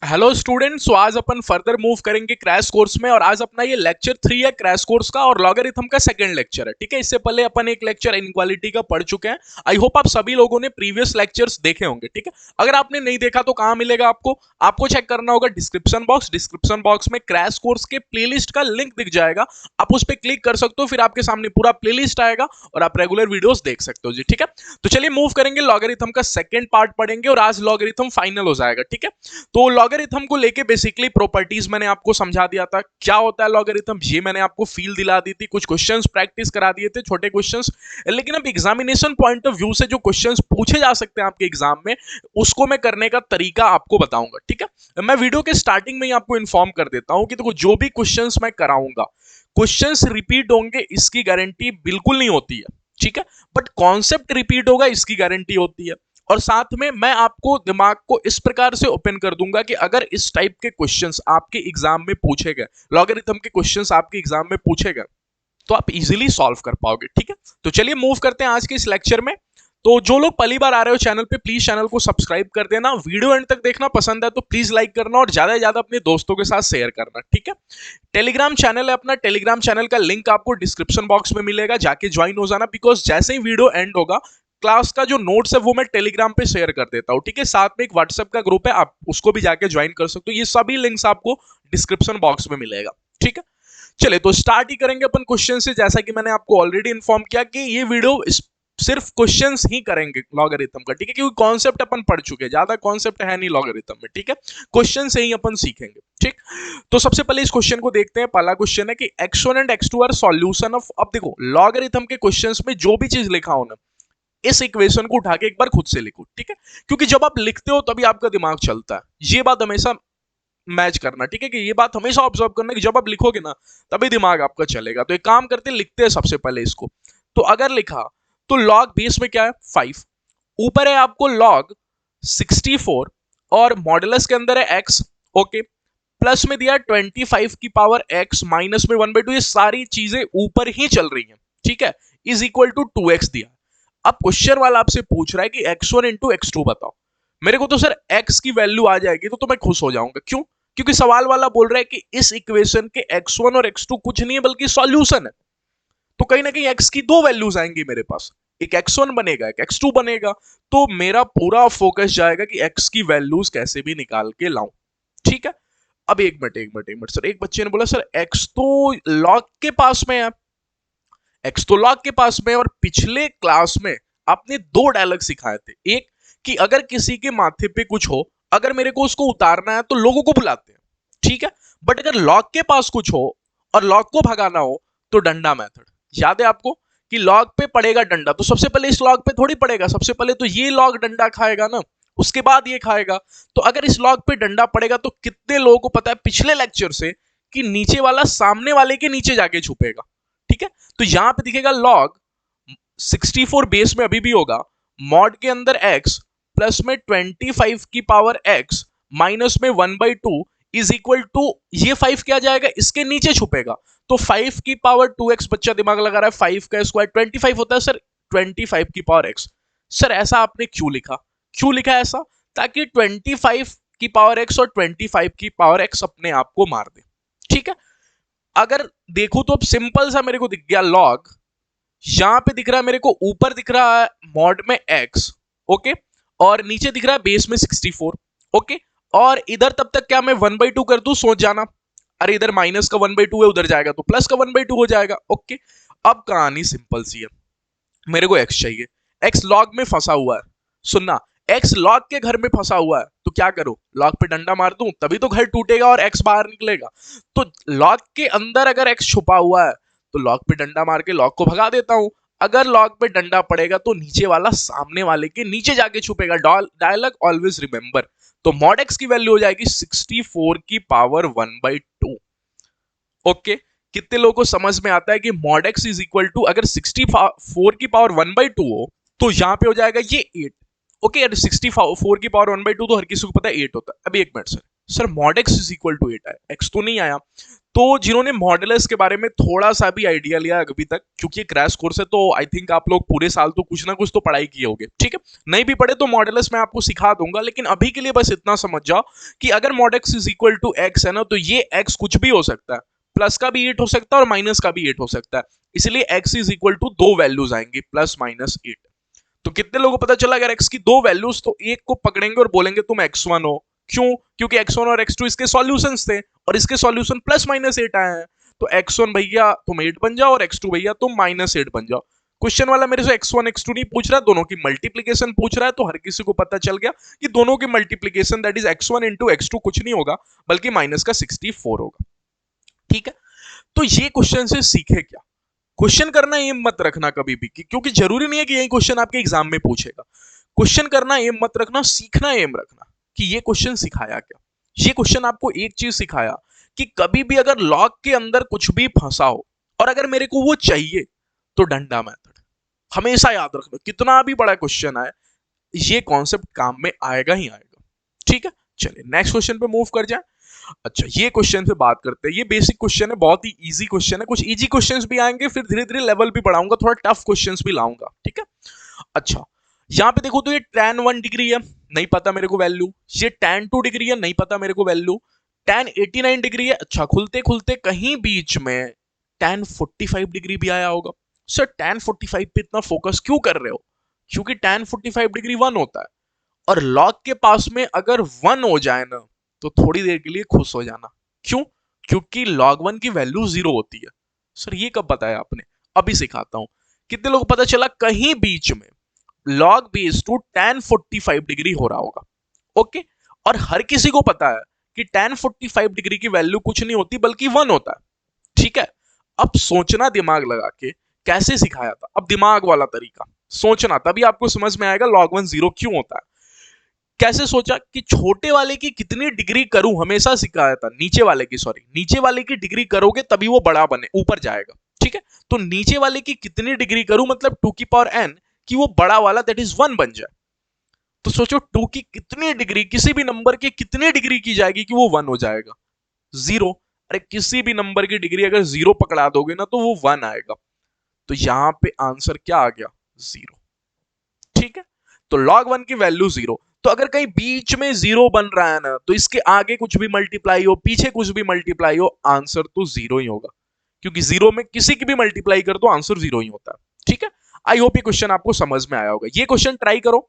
Hello students, तो आज अपन further move करेंगे क्रैश कोर्स में और आज अपना ये लेक्चर 3 है क्रैश कोर्स का और लॉगरिथम का सेकंड लेक्चर है। ठीक है, इससे पहले अपन एक लेक्चर इनइक्वालिटी का पढ़ चुके हैं। आई होप आप सभी लोगों ने प्रीवियस लेक्चर्स देखे होंगे। ठीक है, अगर आपने नहीं देखा तो कहां मिलेगा आपको आपको चेक करना होगा डिस्क्रिप्शन बॉक्स में क्रैश कोर्स के प्लेलिस्ट का लिंक दिख जाएगा। आप उस पर क्लिक कर सकते हो, फिर आपके सामने पूरा प्लेलिस्ट आएगा और आप रेगुलर वीडियोस देख सकते हो जी। ठीक है, तो चलिए मूव करेंगे, लॉगरिथम का सेकंड पार्ट पढ़ेंगे और आज लॉगरिथम फाइनल हो जाएगा। ठीक है, तो लॉगरिथम को लेके बेसिकली प्रॉपर्टीज मैंने आपको समझा दिया था, क्या होता है लॉगरिथम, ये मैंने आपको फील दिला दी थी, कुछ क्वेश्चंस प्रैक्टिस करा दिए थे, छोटे क्वेश्चंस। लेकिन अब एग्जामिनेशन पॉइंट ऑफ व्यू से जो क्वेश्चंस पूछे जा सकते हैं आपके एग्जाम में, उसको मैं करने का तरीका आपको बताऊंगा। ठीक है, मैं वीडियो के स्टार्टिंग में ही आपको इन्फॉर्म कर देता हूं कि देखो, जो भी क्वेश्चंस मैं कराऊंगा, क्वेश्चंस रिपीट होंगे इसकी गारंटी बिल्कुल नहीं होती है। ठीक है, बट कॉन्सेप्ट रिपीट होगा इसकी गारंटी होती है। और साथ में मैं आपको दिमाग को इस प्रकार से ओपन कर दूंगा कि अगर इस टाइप के क्वेश्चंस आपके एग्जाम में पूछे गए, लॉगरिथम के क्वेश्चंस आपके एग्जाम में पूछे गए, तो आप इजीली सॉल्व कर पाओगे। ठीक है, तो चलिए मूव करते हैं आज के इस लेक्चर में। तो जो लोग पहली बार आ रहे हो चैनल पे, प्लीज चैनल को सब्सक्राइब कर देना, वीडियो एंड तक देखना, पसंद है तो प्लीज लाइक करना और ज्यादा से ज्यादा अपने दोस्तों के साथ शेयर करना। ठीक है, टेलीग्राम चैनल है अपना, टेलीग्राम चैनल का लिंक आपको डिस्क्रिप्शन बॉक्स में मिलेगा, जाके ज्वाइन हो जाना। बिकॉज जैसे ही वीडियो एंड होगा, क्लास का जो नोट्स है वो मैं टेलीग्राम पे शेयर कर देता हूँ। ठीक है, साथ में एक व्हाट्सएप का ग्रुप है, आप उसको भी जाके ज्वाइन कर सकते हो। ये सभी लिंक्स आपको डिस्क्रिप्शन बॉक्स में मिलेगा। ठीक है, चलिए तो स्टार्ट ही करेंगे अपन क्वेश्चन से। जैसा कि मैंने आपको ऑलरेडी इन्फॉर्म किया कि ये वीडियो सिर्फ क्वेश्चंस ही करेंगे लॉगरिथम का। ठीक है, क्योंकि कॉन्सेप्ट अपन पढ़ चुके हैं, ज्यादा कॉन्सेप्ट है नहीं लॉगरिथम में। ठीक है, क्वेश्चन से ही अपन सीखेंगे। ठीक, तो सबसे पहले इस क्वेश्चन को देखते हैं। पहला क्वेश्चन है कि x1 and x2 are solution of. अब देखो, लॉगरिथम के क्वेश्चंस में जो भी चीज लिखा हो ना, इस इक्वेशन को उठा के एक बार खुद से लिखो। ठीक है, क्योंकि जब आप लिखते हो तभी आपका दिमाग चलता है, ये बात हमेशा मैच करना। ठीक है, कि ये बात हमेशा ऑब्जर्व करना कि जब आप लिखोगे ना तभी दिमाग आपका चलेगा। तो एक काम करते हैं, लिखते हैं सबसे पहले इसको। तो अगर लिखा तो लॉग बेस में क्या है 5, ऊपर है आपको लॉग 64 और मॉडुलस के अंदर है x। ओके, प्लस में दिया 25 की पावर x, माइनस में 1/2। ये सारी चीजें ऊपर ही चल रही हैं। ठीक है, इज इक्वल टू 2x दिया। अब क्वेश्चन वाला आपसे पूछ रहा है कि x1 इंटू x2 बताओ। मेरे को तो सर x की वैल्यू आ जाएगी तो मैं खुश हो जाऊंगा। क्यों? क्योंकि सवाल वाला बोल रहा है कि इस इक्वेशन के x1 और x2 कुछ नहीं है बल्कि सॉल्यूशन है। तो कहीं ना कहीं x की दो वैल्यूज आएंगी मेरे पास, एक x1 बनेगा एक x2 बनेगा। तो मेरा पूरा फोकस जाएगा कि x की वैल्यूज कैसे भी निकाल के लाऊं। ठीक है, अब एक मिनट सर, एक बच्चे ने बोला सर x तो लॉग के पास में है, एक्स तो लॉग के पास में। और पिछले क्लास में आपने दो डायलॉग सिखाए थे, एक कि अगर किसी के माथे पे कुछ हो, अगर मेरे को उसको उतारना है तो लोगों को बुलाते हैं। ठीक है, बट अगर लॉग के पास कुछ हो और लॉग को भगाना हो तो डंडा मेथड। याद है आपको कि लॉग पे पड़ेगा डंडा, तो सबसे पहले इस लॉग पे थोड़ी पड़ेगा, सबसे पहले तो ये लॉग डंडा खाएगा ना, उसके बाद ये खाएगा। तो अगर इस लॉग पे डंडा पड़ेगा तो कितने लोगों को पता है पिछले लेक्चर से कि नीचे वाला सामने वाले के नीचे जाके छुपेगा। ठीक है, तो यहां पे दिखेगा लॉग 64 बेस में अभी भी होगा, मॉड के अंदर x प्लस में 25 की पावर x माइनस में 1/2 इज इक्वल टू, ये 5 क्या जाएगा इसके नीचे छुपेगा। तो 5 की पावर 2x, बच्चा दिमाग लगा रहा है, 5 का स्क्वायर 25 होता है सर, 25 की पावर x। सर ऐसा आपने क्यों लिखा, क्यों लिखा ऐसा? ताकि 25 की पावर x और 25 की पावर x अपने आप को मार दे। ठीक है, अगर देखो तो अब सिंपल सा मेरे को दिख गया लॉग, यहां पे दिख रहा है मेरे को, ऊपर दिख रहा है मॉड में x। ओके, और नीचे दिख रहा है बेस में 64। ओके, और इधर तब तक क्या मैं 1/2 कर दूं, सोच जाना, अरे इधर माइनस का 1/2 है, उधर जाएगा तो प्लस का 1/2 हो जाएगा। ओके, अब कहानी सिंपल सी है, मेरे को x चाहिए, x लॉग में फंसा हुआ है। सुनना, x लॉग के घर में फंसा हुआ है तो क्या करो, लॉग पे डंडा मार दूं तभी तो घर टूटेगा और x बाहर निकलेगा। तो लॉग के अंदर अगर x छुपा हुआ है तो लॉग पे डंडा मार के लॉग को भगा देता हूं। अगर लॉग पे डंडा पड़ेगा तो नीचे वाला सामने वाले के नीचे जाके छुपेगा। Dialogue always remember. तो मॉड x की वैल्यू हो जाएगी 64 की पावर 1/2। ओके, कितने लोगों को समझ में आता है कि mod x is equal to, अगर 64 की पावर 1/2 हो तो यहां पे हो जाएगा ये 8। ओके, 64 की पावर 1/2 तो हर किसी को पता है 8 होता है। अभी एक minute sir, sir mod X is equal to 8 आया, एक्स तो नहीं आया। तो जिन्होंने मॉडुलस के बारे में थोड़ा सा भी आइडिया लिया अभी तक, क्योंकि क्रैश कोर्स है तो आई थिंक आप लोग पूरे साल तो कुछ ना कुछ तो पढ़ाई किए होंगे, ठीक है। नहीं भी पढ़े तो मॉडुलस मैं आपको सिखा दूंगा, लेकिन अभी के लिए बस इतना समझ जाओ कि अगर mod X is equal to X है ना, तो ये एक्स कुछ भी हो सकता है, प्लस का भी 8 हो सकता है और माइनस का भी 8 हो सकता है। इसलिए एक्स इज इक्वल टू दो वैल्यूज आएंगी, प्लस माइनस 8। तो कितने लोगों को पता चला अगर x की दो वैल्यूज, तो एक को पकड़ेंगे और बोलेंगे तुम x1 हो। क्यों? क्योंकि x1 और x2 इसके सॉल्यूशंस थे और इसके सॉल्यूशन प्लस माइनस 8 आए हैं। तो x1 भैया तुम 8 बन जाओ और x2 भैया तुम माइनस 8 बन जाओ। क्वेश्चन वाला मेरे से x1 x2 नहीं पूछ रहा, दोनों की मल्टीप्लीकेशन पूछ रहा है, तो हर किसी को पता चल गया कि दोनों की multiplication that is x1 into x2 कुछ नहीं होगा बल्कि माइनस का 64 होगा, ठीक है। तो ये क्वेश्चन से सीखे क्या? क्वेश्चन करना एम मत रखना कभी भी, क्योंकि जरूरी नहीं है कि यही क्वेश्चन आपके एग्जाम में पूछेगा। क्वेश्चन करना एम मत रखना, सीखना एम रखना कि ये क्वेश्चन सिखाया क्या। ये क्वेश्चन आपको एक चीज सिखाया कि कभी भी अगर लॉग के अंदर कुछ भी फंसा हो और अगर मेरे को वो चाहिए तो डंडा मेथड हमेशा याद रखना, कितना भी बड़ा क्वेश्चन आए ये कॉन्सेप्ट काम में आएगा ही आएगा, ठीक है। चलिए नेक्स्ट क्वेश्चन पे मूव कर जाए। अच्छा ये क्वेश्चन से बात करते हैं, ये बेसिक क्वेश्चन है, बहुत ही इजी क्वेश्चन है, कुछ इजी क्वेश्चंस भी आएंगे, फिर धीरे धीरे लेवल भी बढ़ाऊंगा, थोड़ा टफ क्वेश्चंस भी लाऊंगा, ठीक है। अच्छा यहाँ पे देखो तो ये tan 1 डिग्री है, नहीं पता मेरे को वैल्यू। ये tan 2 डिग्री है, नहीं पता मेरे को वैल्यू। tan 89 डिग्री है, अच्छा खुलते खुलते कहीं बीच में tan 45 डिग्री भी आया होगा। सर tan 45 पे इतना फोकस क्यों कर रहे हो? क्योंकि tan 45 डिग्री 1 होता है और लॉग के पास में अगर 1 हो जाए ना तो थोड़ी देर के लिए खुश हो जाना। क्यों? क्योंकि log 1 की वैल्यू 0 होती है। सर ये कब बताया आपने? अभी सिखाता हूं। कितने लोग पता चला कहीं बीच में log base two tan 45 degree हो रहा होगा, ओके। और हर किसी को पता है कि tan 45 डिग्री की वैल्यू कुछ नहीं होती बल्कि 1 होता है, ठीक है। अब सोचना दिमाग लगा के कैसे सिखाया था, अब दिमाग वाला तरीका सोचना, तभी आपको समझ में आएगा log 1 0 क्यों होता है। कैसे सोचा कि छोटे वाले की कितनी डिग्री करूं, हमेशा सिखाया था नीचे वाले की, सॉरी नीचे वाले की डिग्री करोगे तभी वो बड़ा बने, ऊपर जाएगा, ठीक है। तो नीचे वाले की कितनी डिग्री करूं मतलब 2 की पावर n कि वो बड़ा वाला दैट इज 1 बन जाए। तो सोचो 2 की कितनी डिग्री, किसी भी नंबर की कितनी डिग्री की जाएगी कि वो 1 हो जाएगा? 0। अरे किसी भी नंबर की डिग्री अगर 0 पकड़ा दोगे ना तो वो 1 आएगा। तो यहां पे आंसर क्या आ गया? 0, ठीक है। तो log 1 की वैल्यू 0। तो अगर कहीं बीच में 0 बन रहा है ना तो इसके आगे कुछ भी मल्टीप्लाई हो, पीछे कुछ भी मल्टीप्लाई हो, आंसर तो 0 ही होगा, क्योंकि 0 में किसी की भी मल्टीप्लाई कर दो आंसर 0 ही होता है, ठीक है। आई होप ये क्वेश्चन आपको समझ में आया होगा। ये क्वेश्चन ट्राई करो,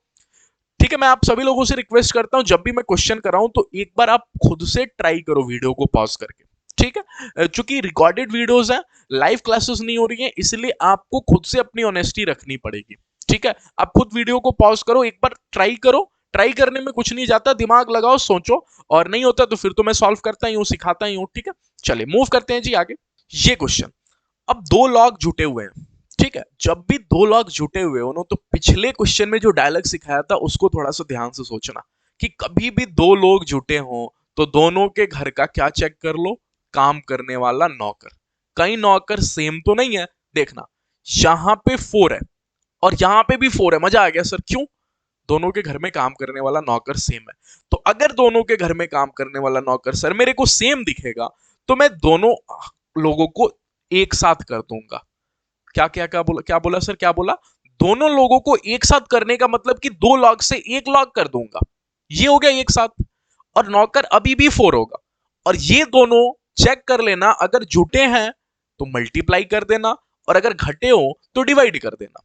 ठीक है। मैं आप सभी लोगों से रिक्वेस्ट करता हूं जब भी मैं क्वेश्चन कराऊं तो एक बार आप खुद से ट्राई करो वीडियो को पॉज करके, ठीक है। चूंकि रिकॉर्डेड वीडियोस हैं, लाइव क्लासेस नहीं हो रही हैं, इसलिए आपको खुद से अपनी ऑनेस्टी रखनी पड़ेगी, ठीक है। आप खुद वीडियो को पॉज करो, एक बार ट्राई करो, ट्राई करने में कुछ नहीं जाता, दिमाग लगाओ, सोचो, और नहीं होता तो फिर तो मैं सॉल्व करता ही हूँ, सिखाता ही हूँ, ठीक है। चलिए मूव करते हैं जी आगे। ये क्वेश्चन, अब दो लॉग जुटे हुए हैं, ठीक है। जब भी दो लॉग जुटे हुए हो ना तो पिछले क्वेश्चन में जो डायलॉग सिखाया था उसको थोड़ा सा ध्यान से सोचना कि कभी भी दो लोग जुटे हों तो दोनों के घर का क्या चेक कर लो? काम करने वाला नौकर। कई नौकर सेम तो नहीं है, देखना यहां पे 4 है और यहां पे भी 4 है। मजा आ गया सर, क्यों? दोनों के घर में काम करने वाला नौकर सेम है। तो अगर दोनों के घर में काम करने वाला नौकर सर मेरे को सेम दिखेगा तो मैं दोनों लोगों को एक साथ कर दूंगा। क्या क्या क्या बोला, क्या बोला सर, क्या बोला? दोनों लोगों को एक साथ करने का मतलब कि दो लॉग से एक लॉग कर दूंगा, ये हो गया एक साथ। और नौकर अभी भी 4 होगा और ये दोनों चेक कर लेना, अगर जुटे हैं तो मल्टीप्लाई कर देना और अगर घटे हो तो डिवाइड कर देना,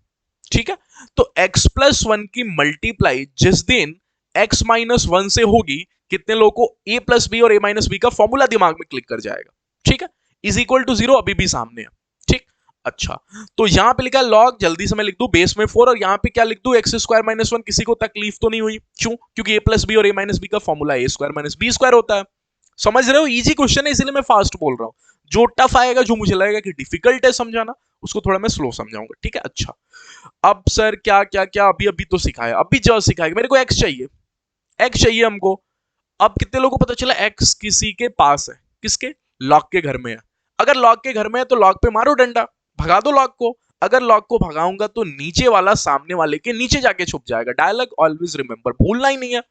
ठीक है। तो x प्लस 1 की मल्टीप्लाई जिस दिन x माइनस 1 से होगी, कितने लोगों को a प्लस बी और a माइनस बी का फॉर्मूला दिमाग में क्लिक कर जाएगा, ठीक है। इज इक्वल टू 0 अभी भी सामने है, ठीक। अच्छा तो यहां पे लिखा है लॉग, जल्दी से मैं लिख दूं बेस में 4 और यहां पे क्या लिख दूं? X square minus 1। किसी को तकलीफ तो नहीं हुई? क्यों? क्योंकि a प्लस बी और a माइनस बी का formula a square minus B square होता है। समझ रहे हो? इजी क्वेश्चन है इसलिए मैं फास्ट बोल रहा हूं। जो टफ आएगा, जो मुझे लगेगा कि डिफिकल्ट है समझाना, उसको थोड़ा मैं स्लो समझाऊंगा, ठीक है। अच्छा अब सर क्या क्या क्या अभी अभी तो सिखाया, अभी जो सिखाएगा, मेरे को एक्स चाहिए, एक्स चाहिए हमको। अब कितने लोगों को पता चला एक्स किसी के पास है? किसके? लॉक के घर में है। अगर लॉक के घर में है तो लॉक पे मारो डंडा, भगा दो लॉक को। अगर लॉक को भगाऊंगा तो नीचे वाला सामने वाले के नीचे जाके छुप जाएगा। डायलॉग ऑलवेज रिमेंबर, भूलना ही नहीं है।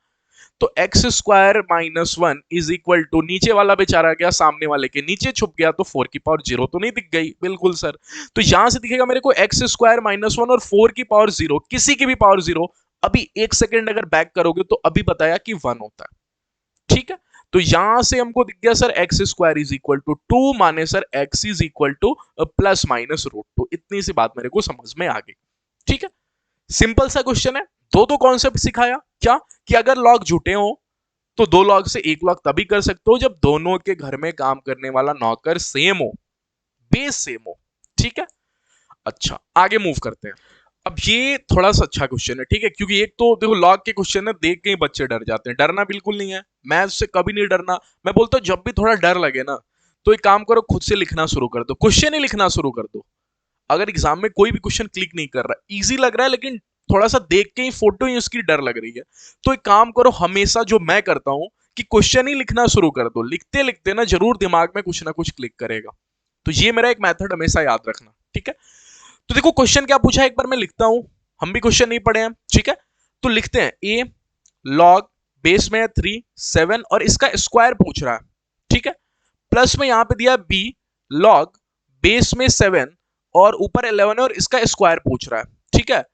तो X square minus one is equal to, नीचे वाला बेचारा गया सामने वाले के नीचे छुप गया, तो 4 की पावर 0 तो नहीं दिख गई, बिल्कुल सर। तो यहां से दिखेगा मेरे को एक्स स्क्वायर माइनस वन और 4 की पावर 0, किसी की भी पावर 0, अभी एक सेकेंड अगर बैक करोगे तो अभी बताया कि 1 होता है, ठीक है। तो यहां से हमको दिख गया sir x square is equal to 2, माने sir x is equal to plus minus root 2। इतनी सी बात मेरे को समझ में आ गई, ठीक है। सिंपल सा क्वेश्चन है, दो कॉन्सेप्ट सिखाया, क्या कि अगर लॉग झूठे हो तो दो लॉग से एक लॉग तभी कर सकते हो जब दोनों के घर में काम करने वाला नौकर सेम हो, बेस सेम हो, ठीक है। अच्छा आगे मूव करते हैं। अब ये थोड़ा सा अच्छा क्वेश्चन है, ठीक है, क्योंकि एक तो देखो लॉग के क्वेश्चन है देख के ही बच्चे डर जाते हैं, डरना बिल्कुल नहीं है, मैं उससे कभी नहीं डरना। मैं बोलता हूँ जब भी थोड़ा डर लगे ना तो एक काम करो, खुद से लिखना शुरू कर दो, क्वेश्चन ही लिखना शुरू कर दो। अगर एग्जाम में कोई भी क्वेश्चन क्लिक नहीं कर रहा, इजी लग रहा है लेकिन थोड़ा सा देख के ही फोटो ही उसकी डर लग रही है, तो एक काम करो, हमेशा जो मैं करता हूं कि क्वेश्चन ही लिखना शुरू कर दो, लिखते लिखते ना जरूर दिमाग में कुछ ना कुछ क्लिक करेगा। तो ये मेरा एक मेथड हमेशा याद रखना, ठीक है। तो देखो क्वेश्चन क्या पूछा है, एक बार मैं लिखता हूं, हम भी क्वेश्चन नहीं पढ़े हैं, ठीक है। तो लिखते हैं, ए लॉग बेस में 3 7 और इसका स्क्वायर पूछ रहा है, ठीक है। प्लस में यहां पे दिया बी लॉग बेस में 7 और ऊपर 11 है और इसका स्क्वायर पूछ रहा है, ठीक है,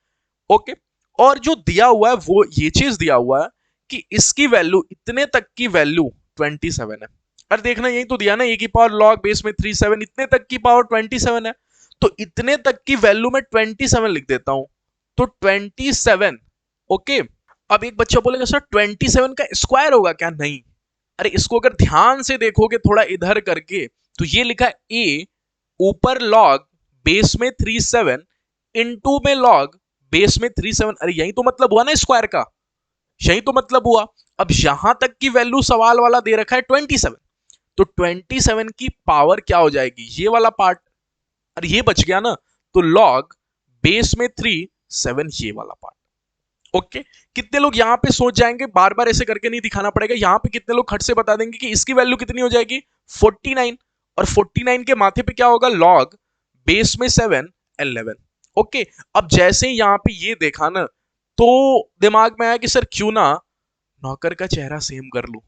ओके। और जो दिया हुआ है वो ये चीज दिया हुआ है कि इसकी वैल्यू, इतने तक की वैल्यू 27 है। अरे देखना यही तो दिया ना, ए की पावर लॉग बेस में 3 7, इतने तक की पावर 27 है, तो इतने तक की वैल्यू में 27 लिख देता हूं, तो 27, ओके। अब एक बच्चा बोलेगा सर 27 का स्क्वायर होगा क्या? नहीं, अरे इसको अगर ध्यान से देखोगे थोड़ा इधर करके, तो ये लिखा है ए ऊपर लॉग बेस में 3 7 इनटू में लॉग बेस में 3 7, अरे यही तो मतलब हुआ ना स्क्वायर का, यही तो मतलब हुआ। अब यहां तक की वैल्यू सवाल वाला दे रखा है 27, तो 27 की पावर क्या हो जाएगी, ये वाला पार्ट, अरे ये बच गया ना, तो लॉग बेस में 3 7 ये वाला पार्ट, ओके। कितने लोग यहां पे सोच जाएंगे, बार बार ऐसे करके नहीं दिखाना पड़ेगा, यहां पे कितने लोग खट से बता देंगे कि इसकी वैल्यू कितनी हो जाएगी 49, और 49 के माथे पे क्या होगा, लॉग बेस में 7 11, ओके। अब जैसे ही यहां पे ये देखा ना, तो दिमाग में आया कि सर क्यों ना नौकर का चेहरा सेम कर लूं।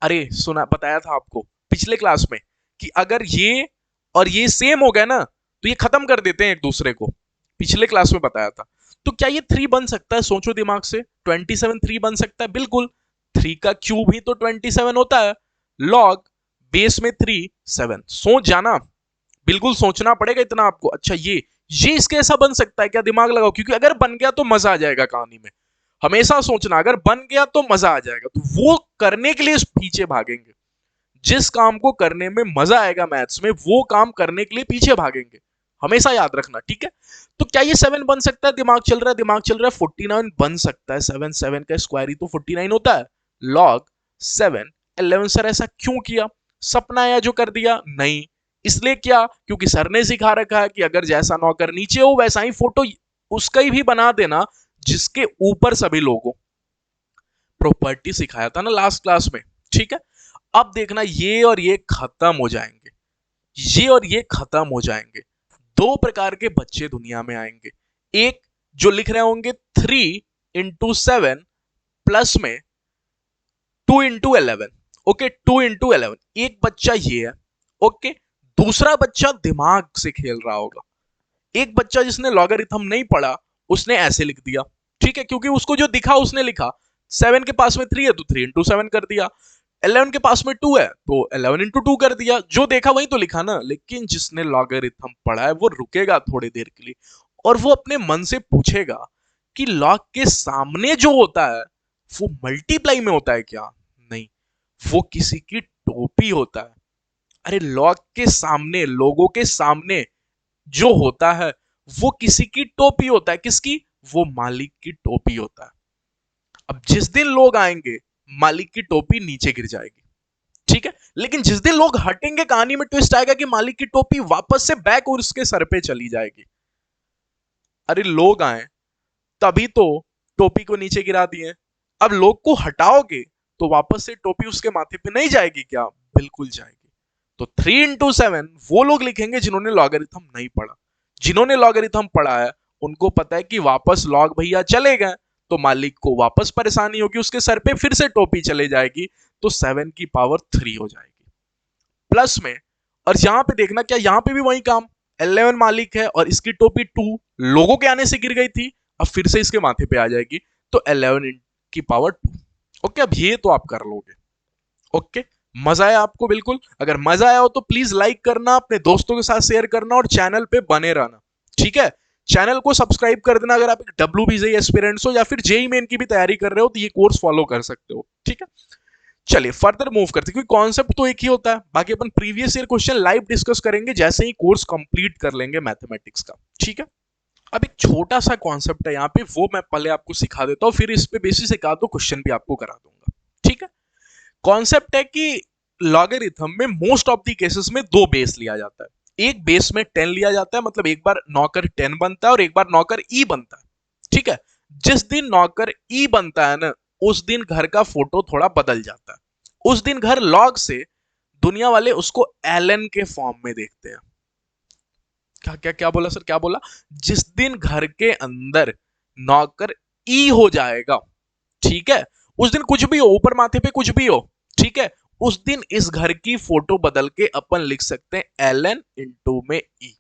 अरे सुना, बताया था आपको पिछले क्लास में कि अगर ये और ये सेम हो गया ना तो ये खत्म कर देते हैं एक दूसरे को, पिछले क्लास में बताया था। तो क्या ये 3 बन सकता है, सोचो दिमाग से, 27 3 बन सकता है, बिल्कुल। 3 का क्यूब ही तो 27 होता है, लॉग बेस में 3 7, सोच जाना, बिल्कुल सोचना पड़ेगा इतना आपको। अच्छा ये इसके ऐसा बन सकता है क्या, दिमाग लगाओ, क्योंकि अगर बन गया तो मजा आ जाएगा कहानी में, हमेशा सोचना अगर बन गया तो मजा आ जाएगा, तो वो करने के लिए पीछे भागेंगे, जिस काम को करने में मजा आएगा मैथ्स में वो काम करने के लिए पीछे भागेंगे, हमेशा याद रखना, ठीक है। तो क्या ये 7 बन सकता है, दिमाग चल रहा है, दिमाग चल रहा है, 49 बन सकता है, 7 7 का स्क्वायर ही तो 49 होता है, लॉग 7 11, सर ऐसा क्यों किया, सपना आया जो कर दिया? नहीं, इसलिए क्या, क्योंकि सर ने सिखा रखा है कि अगर जैसा नौकर नीचे हो वैसा ही फोटो उसका ही भी बना देना जिसके ऊपर सभी लोगों, प्रॉपर्टी सिखाया था ना लास्ट क्लास में, ठीक है। अब देखना ये और ये खत्म हो जाएंगे, ये और ये खत्म हो जाएंगे, दो प्रकार के बच्चे दुनिया में आएंगे, एक जो लिख रहे होंगे 3 इंटू 7 प्लस में 2 इंटू 11, ओके, 2 इंटू 11, एक बच्चा ये है, ओके। दूसरा बच्चा दिमाग से खेल रहा होगा, एक बच्चा जिसने लॉगरिथम नहीं पढ़ा उसने ऐसे लिख दिया, ठीक है, क्योंकि उसको जो दिखा उसने लिखा, 7 के पास में 3 है तो 3 इंटू 7 कर दिया, 11 के पास में 2 है तो 11 इंटू 2 कर दिया, जो देखा वही तो लिखा ना। लेकिन जिसने लॉगरिथम पढ़ा है वो रुकेगा थोड़ी देर के लिए और वो अपने मन से पूछेगा कि लॉग के सामने जो होता है वो मल्टीप्लाई में होता है क्या? नहीं, वो किसी की टोपी होता है। अरे लॉग के सामने, लोगों के सामने जो होता है वो किसी की टोपी होता है, किसकी? वो मालिक की टोपी होता है। अब जिस दिन लोग आएंगे मालिक की टोपी नीचे गिर जाएगी, ठीक है, लेकिन जिस दिन लोग हटेंगे कहानी में ट्विस्ट आएगा कि मालिक की टोपी वापस से बैक और उसके सर पे चली जाएगी। अरे लोग आए तभी तो टोपी को नीचे गिरा दिए, अब लोग को हटाओगे तो वापस से टोपी उसके माथे पे नहीं जाएगी क्या? बिल्कुल जाएगी। तो 3 इंटू 7 वो लोग लिखेंगे जिन्होंने लॉगरिथम नहीं पढ़ा, जिन्होंने लॉगरिथम पढ़ा है उनको पता है कि वापस लॉग भैया चले गए तो मालिक को वापस परेशानी होगी, उसके सर पे फिर से टोपी चले जाएगी, तो 7 की पावर 3 हो जाएगी प्लस में। और यहां पे देखना क्या, यहां पे भी वही काम, 11 मालिक है और इसकी टोपी 2 लोगों के आने से गिर गई थी, अब फिर से इसके माथे पे आ जाएगी, तो 11 की पावर 2। ओके, अब ये तो आप कर लोगे। ओके, मजा आया आपको? बिल्कुल, अगर मजा आया हो तो प्लीज लाइक करना, अपने दोस्तों के साथ शेयर करना और चैनल पे बने रहना, ठीक है? चैनल को सब्सक्राइब कर देना अगर आप एक WBJ एस्पिरेंट्स हो या फिर जेई मेन की भी तैयारी कर रहे हो तो ये कोर्स फॉलो कर सकते हो, ठीक है? चलिए फर्दर मूव करते हैं, क्योंकि कॉन्सेप्ट तो एक ही होता है, बाकी अपन previous year question live discuss करेंगे जैसे ही कोर्स कंप्लीट कर लेंगे मैथमेटिक्स का, ठीक है? अब एक छोटा सा कॉन्सेप्ट है यहाँ पे, वो मैं पहले आपको सिखा देता हूँ, फिर इस पे बेसिस एक आध दो क्वेश्चन भी आपको करा दूंगा, ठीक है? कॉन्सेप्ट है कि लॉगरिथम में मोस्ट ऑफ द केसेस में दो बेस लिया जाता है, एक बेस में 10 लिया जाता है, मतलब एक बार नौकर 10 बनता है और एक बार नौकर ई बनता है, ठीक है? जिस दिन नौकर ई बनता है ना, उस दिन घर का फोटो थोड़ा बदल जाता है, उस दिन घर लॉग से दुनिया वाले उसको एलन के फॉर्म में देखते हैं। क्या क्या क्या बोला सर, क्या बोला? जिस दिन घर के अंदर नौकर ई हो जाएगा, ठीक है, उस दिन कुछ भी हो, ऊपर माथे पे कुछ भी हो, ठीक है, उस दिन इस घर की फोटो बदल के अपन लिख सकते हैं एलन इंटू में ई।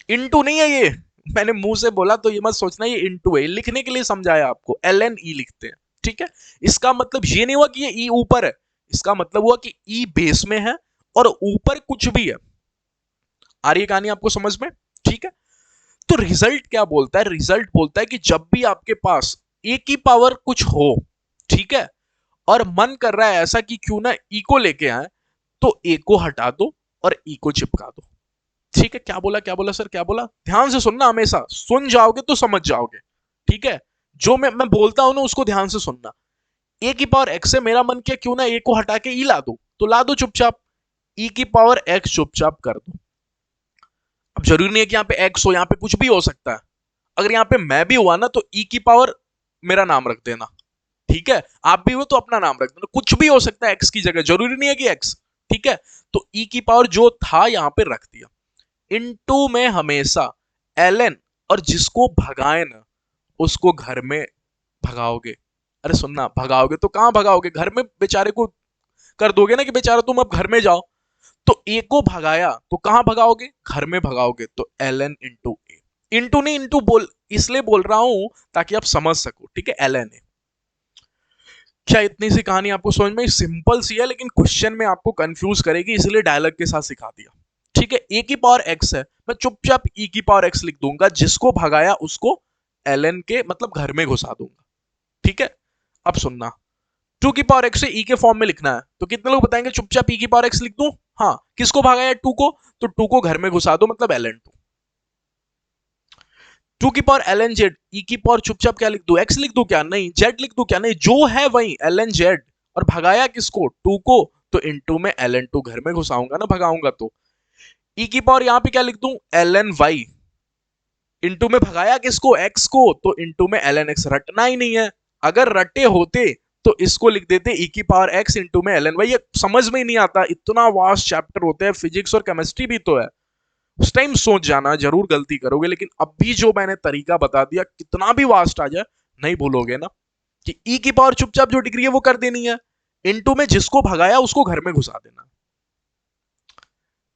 इंटू नहीं है ये, मैंने मुंह से बोला तो ये मत सोचना ये इंटू है, लिखने के लिए समझाया आपको, एलन ई लिखते हैं, ठीक है? इसका मतलब ये नहीं हुआ कि ये ई ऊपर है, इसका मतलब हुआ कि ई बेस में है और ऊपर कुछ भी है। आ रही है कहानी आपको समझ में? ठीक है, तो रिजल्ट क्या बोलता है? रिजल्ट बोलता है कि जब भी आपके पास ए की पावर कुछ हो, ठीक है, और मन कर रहा है ऐसा कि क्यों ना ई को लेके आए, तो ए को हटा दो और ई को चिपका दो, ठीक है? क्या बोला, क्या बोला सर, क्या बोला? ध्यान से सुनना, हमेशा सुन जाओगे तो समझ जाओगे, ठीक है? जो मैं बोलता हूं ना उसको ध्यान से सुनना। ए की पावर एक्स है, मेरा मन किया क्यों ना ए को हटा के ई ला दो, तो ला दो चुपचाप, ई की पावर एक्स चुपचाप कर दो। अब जरूरी नहीं है कि यहाँ पे एक्स हो, यहाँ पे कुछ भी हो सकता है, अगर यहाँ पे मैं भी हुआ ना तो ई की पावर मेरा नाम रख देना, ठीक है? आप भी हो तो अपना नाम रख देना, कुछ भी हो सकता है एक्स की जगह, जरूरी नहीं है कि एक्स, ठीक है? तो ई की पावर जो था यहाँ पे रख दिया, इनटू में हमेशा एलन, और जिसको भगाए ना उसको घर में भगाओगे। अरे सुनना, भगाओगे तो कहां भगाओगे? घर में बेचारे को कर दोगे ना कि बेचारा तुम अब घर में जाओ, तो ए को भगाया तो कहां भगाओगे? घर में भगाओगे, तो एलन इंटू ए। इंटू नहीं, इंटू बोल इसलिए बोल रहा हूं ताकि आप समझ सको, ठीक है? एलन ए। क्या इतनी सी कहानी आपको समझ में? सिंपल सी है लेकिन क्वेश्चन में आपको कंफ्यूज करेगी, इसलिए डायलॉग के साथ सिखा दिया, ठीक है? ए की पावर एक्स है, मैं चुपचाप ई की पावर एक्स लिख दूंगा, जिसको भगाया उसको एलन के मतलब घर में घुसा दूंगा, ठीक है? अब सुनना, 2 की पावर एक्स से ई के फॉर्म में लिखना है, तो कितने लोग बताएंगे चुपचाप ई की पावर एक्स लिख दूं? हाँ, किसको भगाया? 2 को, तो 2 को घर में घुसा दो, मतलब एलन 2 की पावर एल एन जेड, ई की पावर चुपचाप क्या लिख दू? एक्स लिख दू क्या? नहीं, जेड लिख दू क्या? नहीं, जो है वही एल एन जेड, और भगाया किसको? 2 को, तो इनटू में एल एन 2 घर में घुसाऊंगा ना, भगाऊंगा तो। ई की पावर यहां पे क्या लिख दूं? एल एन वाई, इनटू में भगाया किसको? एक्स को, तो इनटू में एल एन एक्स। रटना ही नहीं है, अगर रटे होते तो इसको लिख देते ई की पावर एक्स इंटू में एल एन वाई। ये समझ में ही नहीं आता, इतना वास्ट चैप्टर होते हैं, फिजिक्स और केमिस्ट्री भी तो है, उस टाइम सोच जाना, जरूर गलती करोगे, लेकिन अब भी जो मैंने तरीका बता दिया, कितना भी वास्ट आ जाए नहीं भूलोगे ना कि ई की पावर चुपचाप जो डिग्री है वो कर देनी है, इनटू में जिसको भगाया उसको घर में घुसा देना।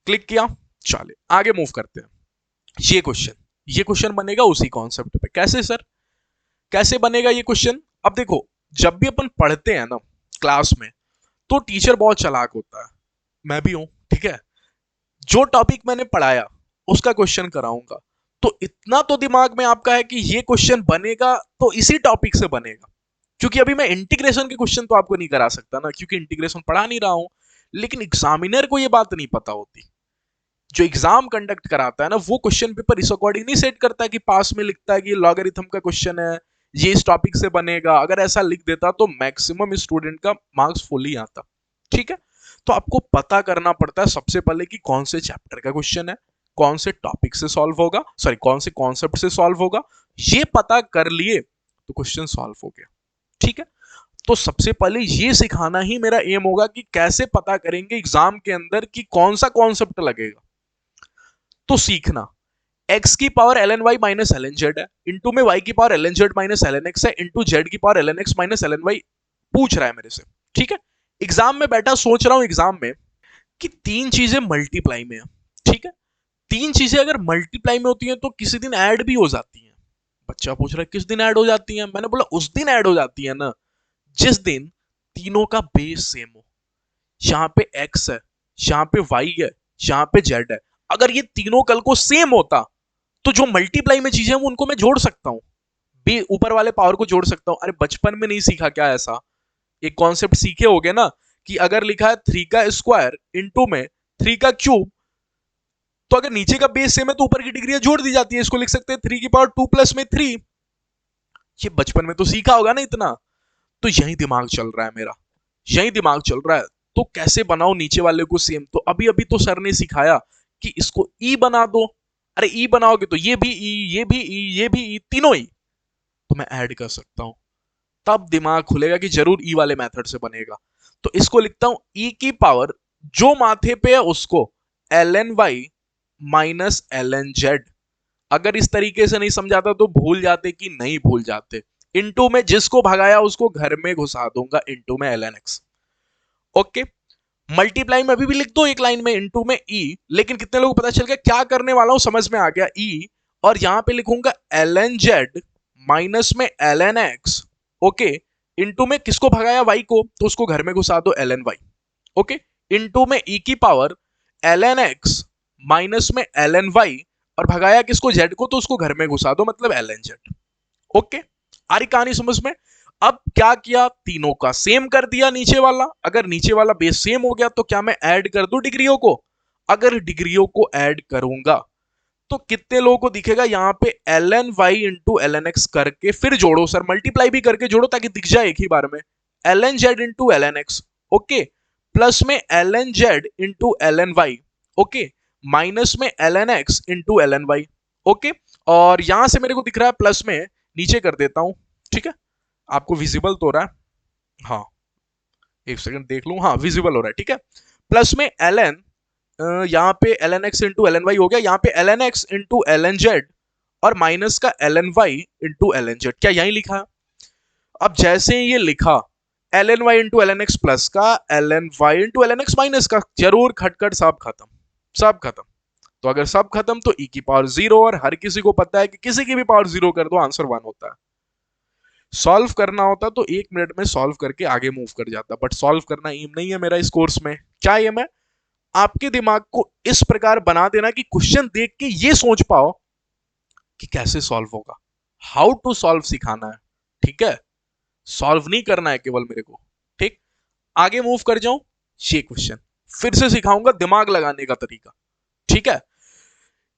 क्लिक किया, चले आगे मूव करते हैं। ये क्वेश्चन बनेगा उसी कॉन्सेप्ट पे। कैसे सर, कैसे बनेगा ये क्वेश्चन? अब देखो, जब भी अपन पढ़ते हैं ना क्लास में, तो टीचर बहुत चालाक होता है, मैं भी हूं, ठीक है? जो टॉपिक मैंने पढ़ाया उसका क्वेश्चन कराऊंगा, तो इतना तो दिमाग में आपका है कि ये क्वेश्चन बनेगा तो इसी टॉपिक से बनेगा, क्योंकि अभी मैं इंटीग्रेशन के क्वेश्चन तो आपको नहीं करा सकता ना, क्योंकि इंटीग्रेशन पढ़ा नहीं रहा हूं। लेकिन एग्जामिनर को ये बात नहीं पता होती, जो एग्जाम कंडक्ट कराता है ना, वो क्वेश्चन पेपर इस अकॉर्डिंग नहीं सेट करता है कि पास में लिखता है कि लॉगरिथम का क्वेश्चन है, ये इस टॉपिक से बनेगा। अगर ऐसा लिख देता तो मैक्सिमम स्टूडेंट का मार्क्स फुल ही आता, ठीक है? तो आपको पता करना पड़ता है सबसे पहले कि कौन से चैप्टर का क्वेश्चन है, कौन से टॉपिक से सॉल्व होगा, सॉरी कौन से कॉन्सेप्ट से सॉल्व होगा। ये पता कर लिए तो क्वेश्चन सॉल्व हो गया, ठीक है? तो सबसे पहले ये सिखाना ही मेरा एम होगा कि कैसे पता करेंगे एग्जाम के अंदर कि कौन सा कॉन्सेप्ट लगेगा। तो सीखना, x की power ln y minus ln z है, इंटू में y की power ln z minus ln x है, इंटू z की power ln x minus ln y पूछ रहा है मेरे से। ठीक है, एग्जाम में बैठा सोच रहा हूं एग्जाम में कि तीन चीजें मल्टीप्लाई में है। ठीक है, तीन चीजें अगर मल्टीप्लाई में होती हैं तो किसी दिन ऐड भी हो जाती हैं। बच्चा पूछ रहा है किस दिन ऐड हो जाती हैं, मैंने बोला उस दिन ऐड हो जाती है ना जिस दिन तीनों का बेस सेम हो। यहाँ पे x है, यहाँ पे y है, यहाँ पे z है। अगर ये तीनों कल को सेम होता तो जो मल्टीप्लाई में चीजें हैं उनको मैं जोड़ सकता हूं, बी ऊपर वाले पावर को जोड़ सकता हूं। अरे बचपन में नहीं सीखा क्या ऐसा, एक कॉन्सेप्ट सीखे होगे ना कि अगर लिखा है 3 का स्क्वायर इंटू में 3 का क्यूब, तो अगर नीचे का बेस सेम है तो ऊपर की डिग्री जोड़ दी जाती है। इसको लिख सकते हैं 3 की पावर 2 प्लस में 3। ये बचपन में तो सीखा होगा ना इतना। तो यही दिमाग चल रहा है मेरा, यही दिमाग चल रहा है। तो कैसे बनाओ नीचे वाले को सेम, तो अभी अभी तो सर ने सिखाया कि इसको ई बना दो। अरे ई बनाओगे तो ये भी ई, ये भी ई, ये भी ई, तीनों ई तो मैं ऐड कर सकता हूं। तब दिमाग खुलेगा कि जरूर ई वाले मेथड से बनेगा। तो इसको लिखता हूं ई की पावर जो माथे पे है उसको ln y minus ln z। अगर इस तरीके से नहीं समझाता तो भूल जाते कि नहीं भूल जाते। इंटू में जिसको भगाया उसको घर में घुसा दूंगा, इंटू में ln x। ओके, मल्टीप्लाई में अभी भी लिख दो एक लाइन में, इंटू में ई। लेकिन कितने लोगों को पता चल गया क्या करने वाला हूं, समझ में आ गया। ई और यहां पे लिखूंगा ln z माइनस में ln x। ओके, इंटू में किसको भगाया y को, तो उसको घर में घुसा दो ln y। ओके, इंटू में e की पावर ln x माइनस में ln y और भगाया किसको z को, तो उसको घर में घुसा दो मतलब ln z। ओके, आ रही कहानी समझ में। अब क्या किया, तीनों का सेम कर दिया नीचे वाला। अगर नीचे वाला बेस सेम हो गया तो क्या मैं ऐड कर दूं डिग्रियों को। अगर डिग्रियों को ऐड करूंगा तो कितने लोगों को दिखेगा, यहां पे ln y into ln x करके फिर जोड़ो सर, मल्टीप्लाई भी करके जोड़ो ताकि दिख जाए एक ही बार में। ln z into ln x, okay, plus में ln z into ln y, okay, minus में ln x into ln y। Okay, और यहां से मेरे को दिख रहा है प्लस में, नीचे कर देता हूं। ठीक है, आपको विजिबल तो हो रहा है, हाँ एक सेकंड देख लूं, हाँ विजिबल हो रहा है। ठीक है, प्लस में ln, यहाँ पे ln x into ln y हो गया, यहाँ पे ln x into ln z और माइनस का ln y into ln z। क्या यही लिखा है। अब जैसे ये लिखा ln y into ln x plus का ln y into ln x minus का, जरूर खटखट सब खत्म, सब खत्म। तो अगर सब खत्म तो e की पावर 0, और हर किसी को पता है कि किसी की भी पावर 0 कर दो आंसर 1 होता है। सॉल्व करना होता तो 1 मिनट में सॉल्व करके आगे मूव कर जाता, बट सॉल्व करना एम नहीं है मेरा इस कोर्स में। क्या एम है, आपके दिमाग को इस प्रकार बना देना कि क्वेश्चन देख के ये सोच पाओ कि कैसे सॉल्व होगा, हाउ टू सॉल्व सिखाना है। ठीक है, सॉल्व नहीं करना है केवल मेरे को। ठीक, आगे मूव कर जाऊं, ये क्वेश्चन फिर से सिखाऊंगा दिमाग लगाने का तरीका। ठीक है,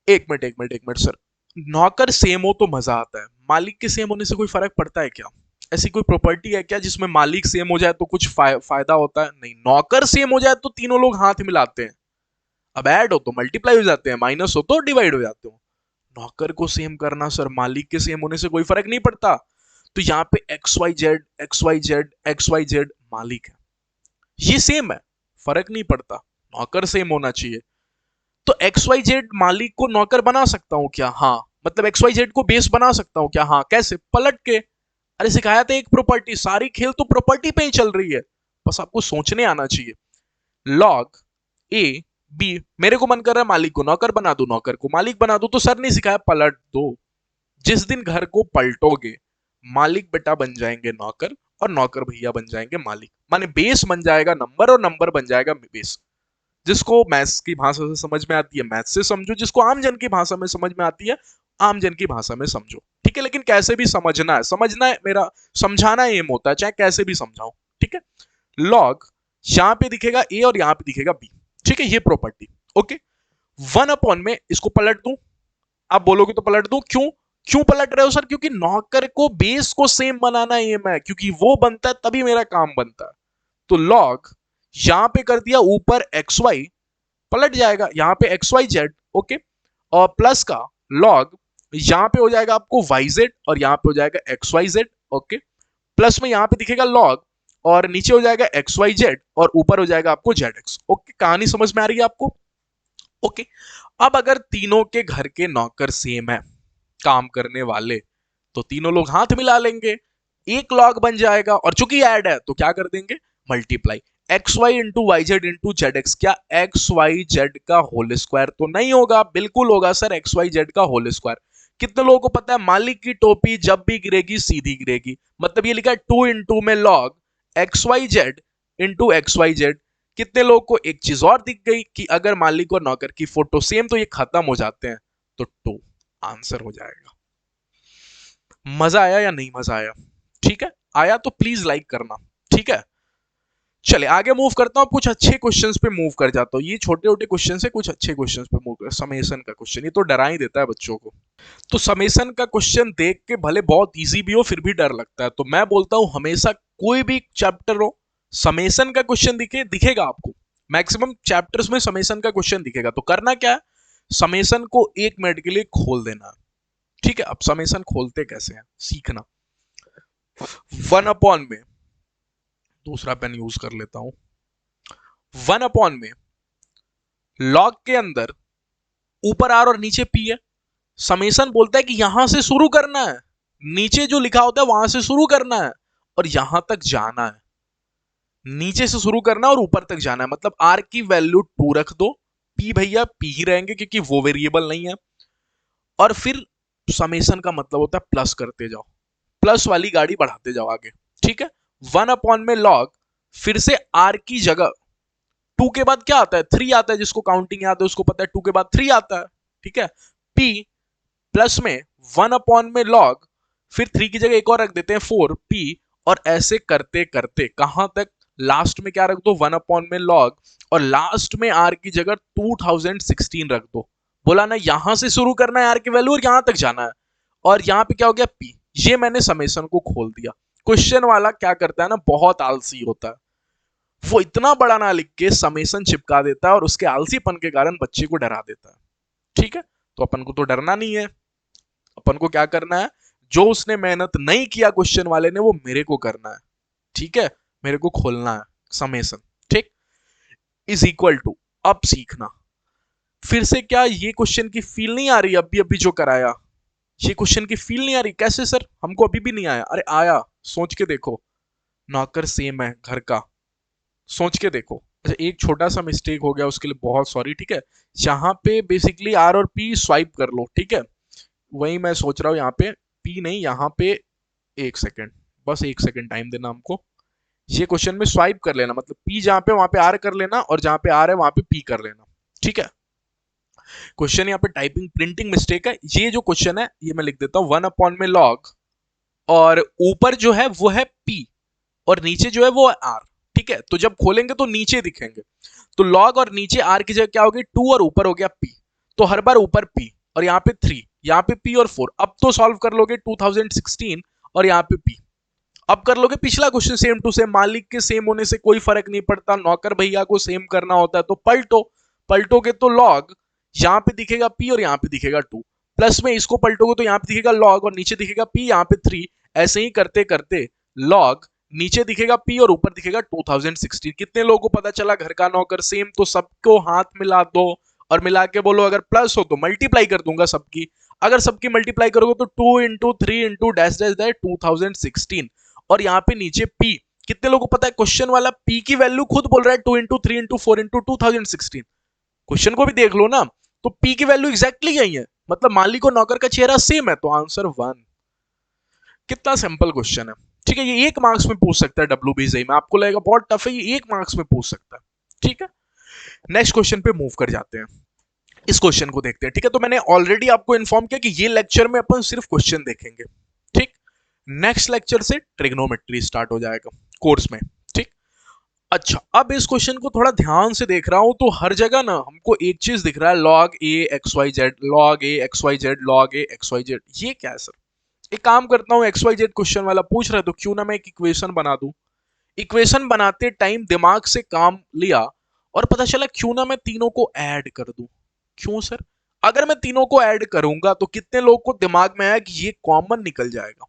एक मिनट एक मिनट एक मिनट सर, नौकर सेम हो तो मजा आता है, मालिक के सेम होने से कोई फर्क पड़ता है क्या। ऐसी कोई प्रॉपर्टी है क्या जिसमें मालिक सेम हो जाए तो कुछ फायदा होता है। नहीं, नौकर सेम हो जाए तो तीनों लोग हाथ मिलाते हैं। अब ऐड हो तो मल्टीप्लाई हो जाते हैं, माइनस हो तो डिवाइड हो जाते हो। नौकर को सेम करना सर, मालिक के सेम होने से कोई फर्क नहीं पड़ता। तो यहाँ पे x y z x y z x y z मालिक है, ये सेम है, फर्क नहीं पड़ता, नौकर सेम होना चाहिए। तो एक्स वाई जेड मालिक को नौकर बना सकता हूं क्या, हाँ, मतलब एक्स वाई जेड को बेस बना सकता हूं क्या, हाँ, कैसे, पलट के। अरे सिखाया था एक प्रॉपर्टी, सारी खेल तो प्रॉपर्टी पे ही चल रही है, बस आपको सोचने आना चाहिए। लॉग ए बी, मेरे को मन कर रहा है मालिक को नौकर बना दो, नौकर को मालिक बना दो, तो सर ने सिखाया पलट दो। जिस दिन घर को पलटोगे मालिक बेटा बन जाएंगे नौकर और नौकर भैया बन जाएंगे मालिक, माने बेस बन जाएगा नंबर और नंबर बन जाएगा बेस। जिसको मैथ्स की भाषा से समझ में आती है मैथ्स से समझो, जिसको आम जन की भाषा में समझ में आती है आम जन की भाषा में समझो। ठीक है, लेकिन कैसे भी समझना है, समझना है मेरा, समझाना एम होता है, चाहे कैसे भी समझाओ। ठीक है, लॉग यहां पे दिखेगा ए और यहां पे दिखेगा बी। ठीक है, ये प्रॉपर्टी। ओके, 1 में इसको पलट दूं, आप बोलोगे तो पलट दूं, क्यों क्यों पलट रहे हो सर, क्योंकि नौकर को बेस को सेम बनाना एम है, क्योंकि वो बनता है तभी मेरा काम बनता है। तो लॉग यहां पे कर दिया ऊपर एक्स वाई, पलट जाएगा यहां पे एक्स वाई जेड। ओके, और प्लस का लॉग यहां पे हो जाएगा आपको वाई जेड और यहां पे हो जाएगा x y z. Okay, plus में यहां पे दिखेगा लॉग और नीचे हो जाएगा एक्स वाई जेड और ऊपर हो जाएगा आपको जेड एक्स। ओके, कहानी समझ में आ रही है आपको। ओके, अब अगर तीनों के घर के नौकर सेम है काम करने वाले, तो तीनों लोग हाथ मिला लेंगे, एक लॉग बन जाएगा, और चूंकि ऐड है तो क्या कर देंगे, multiply. X y into y z into z x, क्या एक्स वाई जेड का होल स्क्वायर तो नहीं होगा? बिल्कुल होगा सर, एक्स वाई जेड का होल स्क्वायर। कितने लोगों को पता है मालिक की टोपी जब भी गिरेगी सीधी गिरेगी, मतलब ये लिखा है 2 इंटू में log x y z into x y z. कितने लोगों को एक चीज और दिख गई कि अगर मालिक और नौकर की फोटो सेम तो ये खत्म हो जाते हैं, तो 2 आंसर हो जाएगा। मजा आया या नहीं मजा आया? ठीक है, आया तो प्लीज लाइक करना। ठीक है, चले आगे मूव करता हूं, कुछ अच्छे क्वेश्चंस पे मूव कर जाता हूं। ये छोटे छोटे क्वेश्चन से कुछ अच्छे क्वेश्चंस पे मूव कर। समेसन का क्वेश्चन, ये तो डरा ही देता है बच्चों को। तो समेसन का क्वेश्चन देख के भले बहुत इजी भी हो फिर भी डर लगता है, तो मैं बोलता हूं हमेशा कोई भी चैप्टर हो, समेसन का क्वेश्चन दिखेगा आपको। मैक्सिमम चैप्टर्स में समेसन का क्वेश्चन दिखेगा, तो करना क्या है, समेसन को 1 मिनट के लिए खोल देना है। ठीक है, अब समेसन खोलते कैसे हैं सीखना। 1 अपॉन में, दूसरा पेन यूज कर लेता हूं, 1 अपॉन में लॉग के अंदर ऊपर आर और नीचे पी है। समेसन बोलता है कि यहां से शुरू करना है, नीचे जो लिखा होता है वहां से शुरू करना है और यहां तक जाना है। नीचे से शुरू करना है और ऊपर तक जाना है, मतलब आर की वैल्यू 2 रख दो, पी भैया पी ही रहेंगे क्योंकि वो वेरिएबल नहीं है। और फिर समेसन का मतलब होता है प्लस करते जाओ, प्लस वाली गाड़ी बढ़ाते जाओ आगे। ठीक है, 1 अपॉन में लॉग, फिर से आर की जगह 2 के बाद क्या आता है, 3 आता है, जिसको काउंटिंग याद है उसको पता है 2 के बाद 3 आता है। ठीक है, पी प्लस में 1 अपॉन में लॉग, फिर 3 की जगह एक और रख देते हैं 4 पी, और ऐसे करते करते कहां तक, लास्ट में क्या रख दो 1 अपॉन में लॉग, और लास्ट में आर की जगह 2016 रख दो। बोला ना यहां से शुरू करना है आर की वैल्यू और यहां तक जाना है, और यहां पे क्या हो गया पी। ये मैंने समेसन को खोल दिया। क्वेश्चन वाला क्या करता है ना, बहुत आलसी होता है, वो इतना बड़ा ना लिख के समेसन चिपका देता है और उसके आलसीपन के कारण बच्चे को डरा देता है। ठीक है, तो अपन को तो डरना नहीं है, अपन को क्या करना है, जो उसने मेहनत नहीं किया क्वेश्चन वाले ने वो मेरे को करना है। ठीक है, मेरे को खोलना है समेसन। ठीक, इज इक्वल टू, अब सीखना फिर से, क्या ये क्वेश्चन की फील नहीं आ रही अभी अभी जो कराया, ये क्वेश्चन की फील नहीं आ रही? कैसे सर, हमको अभी भी नहीं आया? अरे आया, सोच के देखो, नौकर सेम है घर का, सोच के देखो। अच्छा एक छोटा सा मिस्टेक हो गया उसके लिए बहुत सॉरी। ठीक है, यहाँ पे बेसिकली आर और पी स्वाइप कर लो। ठीक है, वही मैं सोच रहा हूँ, यहाँ पे पी नहीं, यहाँ पे 1 सेकेंड, बस 1 सेकेंड टाइम देना हमको। ये क्वेश्चन में स्वाइप कर लेना, मतलब पी जहां पे वहां पे आर कर लेना, और जहां पे आर है वहां पे पी कर लेना। ठीक है, क्वेश्चन यहाँ पे टाइपिंग प्रिंटिंग मिस्टेक है। ये जो क्वेश्चन है ये मैं लिख देता हूँ 1 अपॉन में लॉग, और ऊपर जो है वो है पी और नीचे जो है वो है आर। ठीक है, तो जब खोलेंगे तो नीचे दिखेंगे, तो लॉग और नीचे आर की जगह क्या होगी 2 और ऊपर हो गया पी, तो हर बार ऊपर पी और यहाँ पे 3, यहाँ पे पी और 4। अब तो सॉल्व कर लोगे 2016 और यहाँ पे पी। अब कर लोगे पिछला क्वेश्चन सेम टू सेम, मालिक के सेम होने से कोई फर्क नहीं पड़ता, नौकर भैया को सेम करना होता है, तो पलटो, पलटोगे तो लॉग यहाँ पे दिखेगा पी और यहाँ पे दिखेगा 2, प्लस में इसको पलटोगे तो यहाँ पे दिखेगा लॉग और नीचे दिखेगा पी, यहाँ पे 3। ऐसे ही करते करते लॉग नीचे दिखेगा पी और ऊपर दिखेगा 2016। कितने लोगों को पता चला घर का नौकर सेम? तो सबको हाथ मिला दो और मिला के बोलो, अगर प्लस हो तो मल्टीप्लाई कर दूंगा सबकी, अगर सबकी मल्टीप्लाई करोगे तो 2 into 3 into dash dash dash 2016, और यहाँ पे नीचे पी। कितने लोगों को पता है क्वेश्चन वाला पी की वैल्यू खुद बोल रहा है 2 इंटू 3 इंटू 4 इंटू 2016। क्वेश्चन को भी देख लो ना, तो पी की वैल्यू एग्जैक्टली यही है, मतलब मालिक और नौकर का चेहरा सेम है, तो आंसर 1। कितना सिंपल क्वेश्चन है। ठीक है, ये 1 मार्क्स में पूछ सकता है डब्ल्यूबीएसआई में, आपको लगेगा बहुत टफ है, ये 1 मार्क्स में पूछ सकता है। ठीक है, नेक्स्ट क्वेश्चन पे मूव कर जाते हैं, इस क्वेश्चन को देखते हैं। ठीक है, तो मैंने ऑलरेडी आपको इन्फॉर्म किया कि ये लेक्चर में अपन सिर्फ क्वेश्चन देखेंगे। ठीक, नेक्स्ट लेक्चर से ट्रिग्नोमेट्री स्टार्ट हो जाएगा कोर्स में। ठीक, अच्छा अब इस क्वेश्चन को थोड़ा ध्यान से देख रहा हूं, तो हर जगह ना हमको एक चीज दिख रहा है, log a x y Z, log a x y Z, log a x y Z. ये क्या है सर? एक काम करता हूँ, एक्स वाई जेड क्वेश्चन वाला पूछ रहा है तो क्यों ना मैं एक इक्वेशन बना दूं। इक्वेशन बनाते टाइम दिमाग से काम लिया और पता चला क्यों ना मैं तीनों को ऐड कर दूं। क्यों सर? अगर मैं तीनों को ऐड करूंगा तो कितने लोग को दिमाग में आया कि ये कॉमन निकल जाएगा।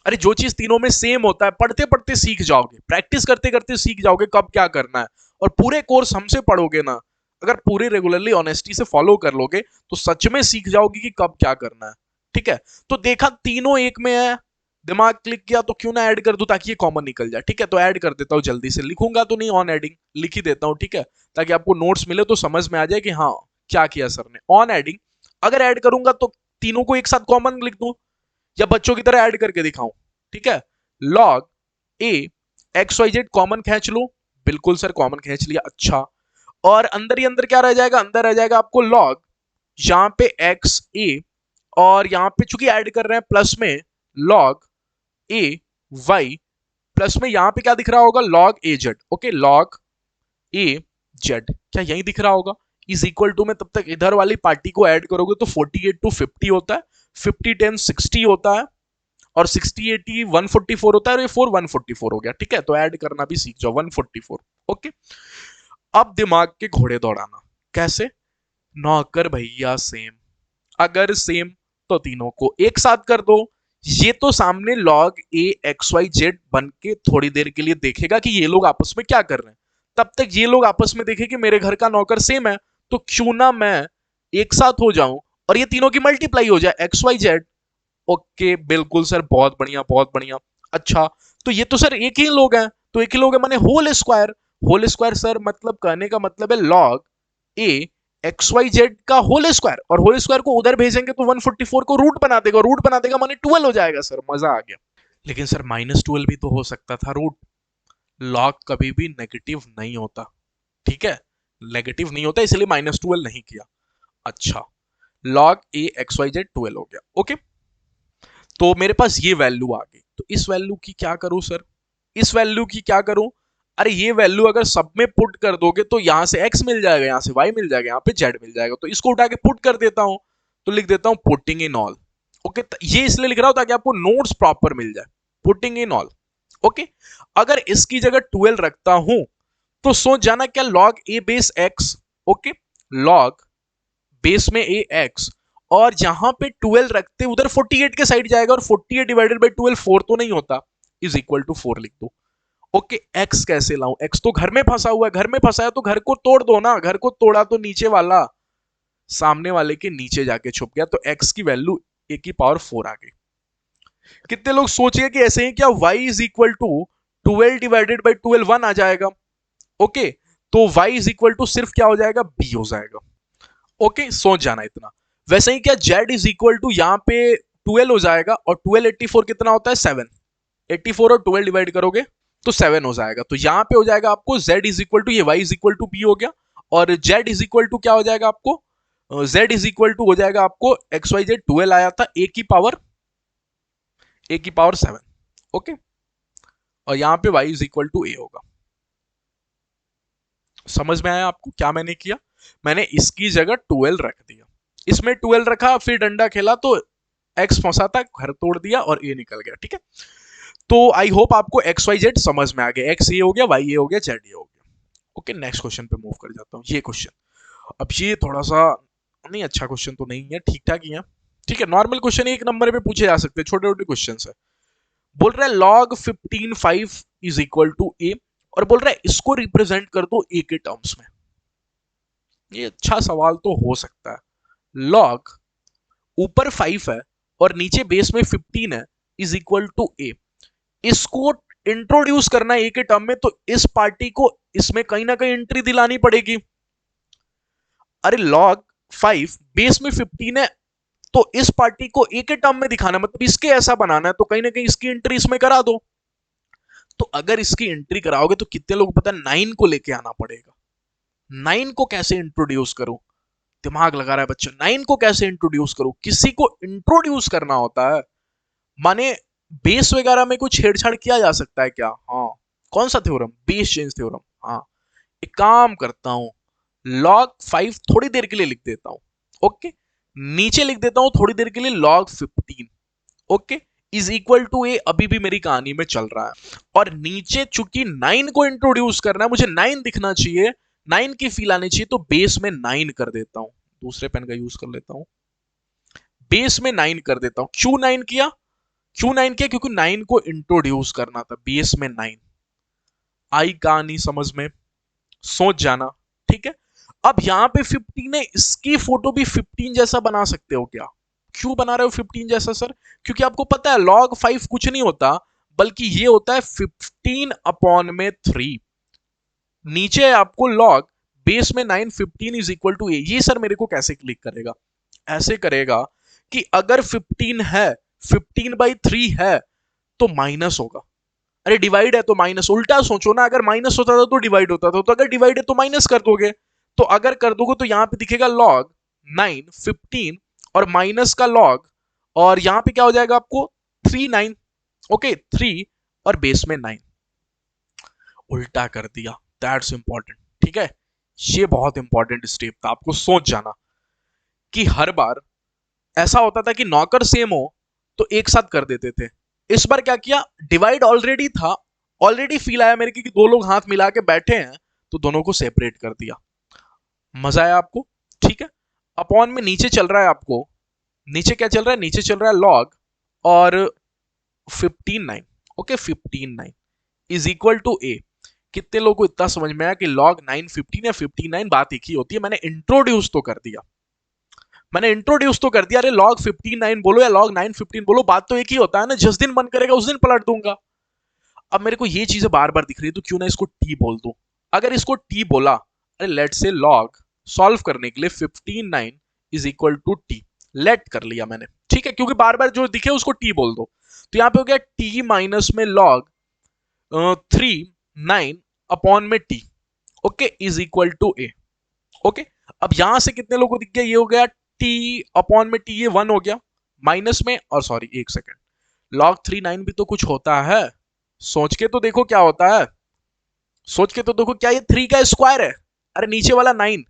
अरे जो चीज तीनों में सेम होता है पढ़ते पढ़ते सीख जाओगे, प्रैक्टिस करते करते सीख जाओगे कब क्या करना है, और पूरे कोर्स हमसे पढ़ोगे ना, अगर पूरे रेगुलरली ऑनेस्टी से फॉलो कर लोगे तो सच में सीख जाओगे कि कब क्या करना है। ठीक है, तो देखा तीनों एक में है, दिमाग क्लिक किया तो क्यों ना ऐड कर दूं ताकि ये कॉमन निकल जाए। ठीक है, तो ऐड कर देता हूं जल्दी से, लिखूंगा तो नहीं, ऑन एडिंग लिख ही देता हूं। ठीक है, ताकि आपको नोट्स मिले तो समझ में आ जाए कि हाँ क्या किया सर ने। ऑन एडिंग अगर ऐड करूंगा तो तीनों को एक साथ कॉमन लिख दूं या बच्चों की तरह ऐड करके दिखाऊं। ठीक है, log a x y Z common खींच लो, बिल्कुल सर कॉमन खींच लिया। अच्छा, और अंदर ही अंदर क्या रह जाएगा, अंदर रह जाएगा आपको लॉग, यहां पे एक्स ए, और यहां पे चूंकि ऐड कर रहे हैं प्लस में लॉग ए वाई, प्लस में यहां पे क्या दिख रहा होगा, लॉग ए जेड। ओके, लॉग ए जेड क्या यही दिख रहा होगा, इज इक्वल टू में तब तक इधर वाली पार्टी को ऐड करोगे तो 48 टू 50 होता है, 50 10 60 होता है, और 60 80 144 होता है, और ये 4 144 हो गया। ठीक है, तो ऐड करना भी सीख जाओ 144। ओके, अब दिमाग के घोड़े दौड़ाना कैसे, नौकर भैया सेम, अगर सेम तो तीनों को एक साथ कर दो। ये तो सामने log a x y Z बन के थोड़ी देर के लिए देखेगा कि ये लोग आपस में क्या कर रहे हैं, तब तक ये लोग आपस में देखे कि मेरे घर का नौकर सेम है, तो क्यों ना मैं एक साथ हो जाऊं और ये तीनों की मल्टीप्लाई हो जाए एक्स वाई जेड। ओके बिल्कुल सर, बहुत बढ़िया बहुत बढ़िया। अच्छा, तो ये तो सर एक ही लोग हैं, तो एक ही लोग हैं माने whole square. Whole square sir मतलब कहने का मतलब है log a x y z का होल स्क्वायर, और होल स्क्वायर को उधर भेजेंगे तो 144 को रूट बना देगा, रूट बना देगा माने 12 हो जाएगा सर, मजा आ गया। लेकिन सर -12 भी तो हो सकता था रूट, लॉग कभी भी नेगेटिव नहीं होता। ठीक है, नेगेटिव नहीं होता इसलिए -12 नहीं किया। अच्छा, log a x y Z 12 हो गया। ओके, तो मेरे पास ये वैल्यू आ गई, तो इस वैल्यू की क्या करूं सर, इस वैल्यू की क्या करूं, अरे ये वैल्यू अगर सब में पुट कर दोगे तो यहां से x मिल जाएगा, यहां से y मिल जाएगा, यहां पे z मिल जाएगा, तो इसको उठा के पुट कर देता हूं, तो लिख देता हूं पुटिंग इन ऑल। ओके, ये इसलिए लिख रहा हूं ताकि आपको नोट्स प्रॉपर मिल जाए, पुटिंग इन ऑल। ओके, अगर इसकी जगह 12 रखता हूं तो सोच जाना क्या, log a base x, okay, log base में ए एक्स, और जहां पे 12 रखते उधर 48 के साइड जाएगा, और 48 डिवाइडेड बाई 12 4 तो नहीं होता, इज इक्वल टू 4 लिख दो। ओके, एक्स कैसे लाऊं, एक्स तो घर में फंसा हुआ है, घर में फंसा है तो घर को तोड़ दो ना, घर को तोड़ा तो नीचे वाला सामने वाले के नीचे जाके छुप गया, तो एक्स की वैल्यू ए की पावर 4 आ गई। कितने लोग सोचिए कि ऐसे ही क्या y is equal to 12 divided by 12 1 आ जाएगा। ओके, तो y इज इक्वल टू सिर्फ क्या हो जाएगा, b हो जाएगा। ओके, सोच जाना इतना। वैसे ही क्या z इज इक्वल टू यहाँ पे 12 हो जाएगा, और 12 84 कितना होता है 7, 84 और 12 डिवाइड करोगे तो 7 हो जाएगा, तो यहाँ पे हो जाएगा आपको z इज इक्वल टू, ये y is equal to b हो गया, और z इज इक्वल टू क्या हो जाएगा आपको, z इज इक्वल टू हो जाएगा आपको एक्स वाई जेड 12 आया था a की पावर 7। ओके, और यहाँ पे y is equal to a होगा। समझ में आया आपको क्या मैंने किया, मैंने इसकी जगह 12 रख दिया, इसमें 12 रखा, फिर डंडा खेला तो x फंसा था, घर तोड़ दिया और a निकल गया। ठीक है, तो आई होप आपको एक्स वाई जेड समझ में आ गया, एक्स ये हो गया, वाई ये हो गया, जेड ये हो गया। ओके, नेक्स्ट क्वेश्चन पे मूव कर जाता हूँ। ये क्वेश्चन, अब ये थोड़ा सा नहीं, अच्छा क्वेश्चन तो नहीं है, ठीक ठाक ही है। ठीक है, नॉर्मल क्वेश्चन एक नंबर पे पूछे जा सकते हैं, छोटे छोटे क्वेश्चन है। बोल रहा है लॉग 15 5 इज इक्वल टू ए, और बोल रहा है इसको रिप्रेजेंट कर दो ए के टर्म्स में। ये अच्छा सवाल तो हो सकता है, लॉग ऊपर 5 है और नीचे बेस में 15 है, इज इक्वल टू ए, इसको इंट्रोड्यूस करना है ए के टर्म में, तो इस पार्टी को इसमें कहीं ना कहीं एंट्री दिलानी पड़ेगी। अरे लॉग 5 बेस में 15 है, तो इस पार्टी को ए के टर्म में दिखाना, मतलब इसके ऐसा बनाना है, तो कहीं ना कहीं इसकी एंट्री इसमें करा दो। तो अगर इसकी एंट्री कराओगे तो कितने लोग पता है 9 को लेके आना पड़ेगा। 9 को कैसे इंट्रोड्यूस करूं, दिमाग लगा रहा है बच्चा, 9 को कैसे इंट्रोड्यूस करूं, किसी को इंट्रोड्यूस करना होता है, माने बेस वगैरह में कुछ छेड़छाड़ किया जा सकता है क्या, हाँ, कौन सा थ्योरम, बेस चेंज थ्योरम। हाँ, एक काम करता हूं, log 5 थोड़ी देर के लिए लिख देता हूं। ओके, नीचे लिख देता हूं थोड़ी देर के लिए log 15। Okay, is equal to a, अभी भी मेरी कहानी में चल रहा है, और नीचे चूंकि 9 को इंट्रोड्यूस करना है, मुझे 9 दिखना चाहिए, 9 की फील आनी चाहिए, तो बेस में 9 कर देता हूं, दूसरे पेन का यूज कर लेता हूं, बेस में 9 कर देता हूं। क्यों 9 किया, क्यों 9 किया, क्योंकि 9 को इंट्रोड्यूस करना था, बेस में 9। आई कहानी समझ में, सोच जाना। ठीक है, अब यहाँ पे 15 है, इसकी फोटो भी 15 जैसा बना सकते हो क्या? क्यों बना रहे हो 15 जैसा सर? क्योंकि आपको पता है log 5 कुछ नहीं होता, बल्कि ये होता है 15 अपॉन में 3। नीचे है आपको log, बेस में 9, 15 इज इक्वल टू ए। ये सर मेरे को कैसे क्लिक करेगा? ऐसे करेगा कि अगर 15 है, 15/3 है, तो माइनस होगा। अरे डिवाइड है तो माइनस, उल्टा सोचो ना, अगर माइनस होता था तो डिवाइड होता था, तो अगर डिवाइड है तो माइनस कर दोगे। तो अगर कर दोगे तो यहां पे दिखेगा log 9, 15 और माइनस का log, और यहां पे क्या हो जाएगा आपको 3, 9। ओके 3 और बेस में 9, उल्टा कर दिया। दैट्स इंपॉर्टेंट, ठीक है। ये बहुत इंपॉर्टेंट स्टेप था, आपको सोच जाना कि हर बार ऐसा होता था कि नौकर सेम हो तो एक साथ कर देते थे। इस बार क्या किया, डिवाइड ऑलरेडी था, ऑलरेडी फील आया मेरे को कि दो लोग हाथ मिला के बैठे हैं, तो दोनों को सेपरेट कर दिया। मजा आया आपको? ठीक है। अपॉन में नीचे चल रहा है आपको, नीचे क्या चल रहा है, नीचे चल रहा है log और 15/9। ओके 15/9 इज इक्वल टू ए। कितने लोगों को इतना समझ में आया कि log 9 15 या 15/9 बात एक ही होती है? मैंने इंट्रोड्यूस तो कर दिया, मैंने इंट्रोड्यूस तो कर दिया। अरे log 15/9 बोलो या log 9 15 बोलो, बात तो एक ही होता है ना। जिस दिन मन करेगा उस दिन पलट दूंगा। अब मेरे को ये चीजें बार बार दिख रही है, तो क्यों ना इसको टी बोल दूं। अगर इसको टी बोला, अरे लेट से log सॉल्व करने के लिए 15/9 is equal to t, let कर लिया मैंने, ठीक है, क्योंकि बार बार जो दिखे उसको टी बोल दो। तो यहां पे हो गया टी माइनस में log 3/9 अपॉन में t, okay is equal to a. Okay अब यहां से कितने लोगों को दिख गया, ये हो गया टी अपॉन में टी, ये 1 हो गया माइनस में, और सॉरी एक सेकेंड, log 3/9 भी तो कुछ होता है। सोच के तो देखो क्या होता है, सोच के तो देखो, क्या ये 3 का स्क्वायर है? अरे नीचे वाला 9,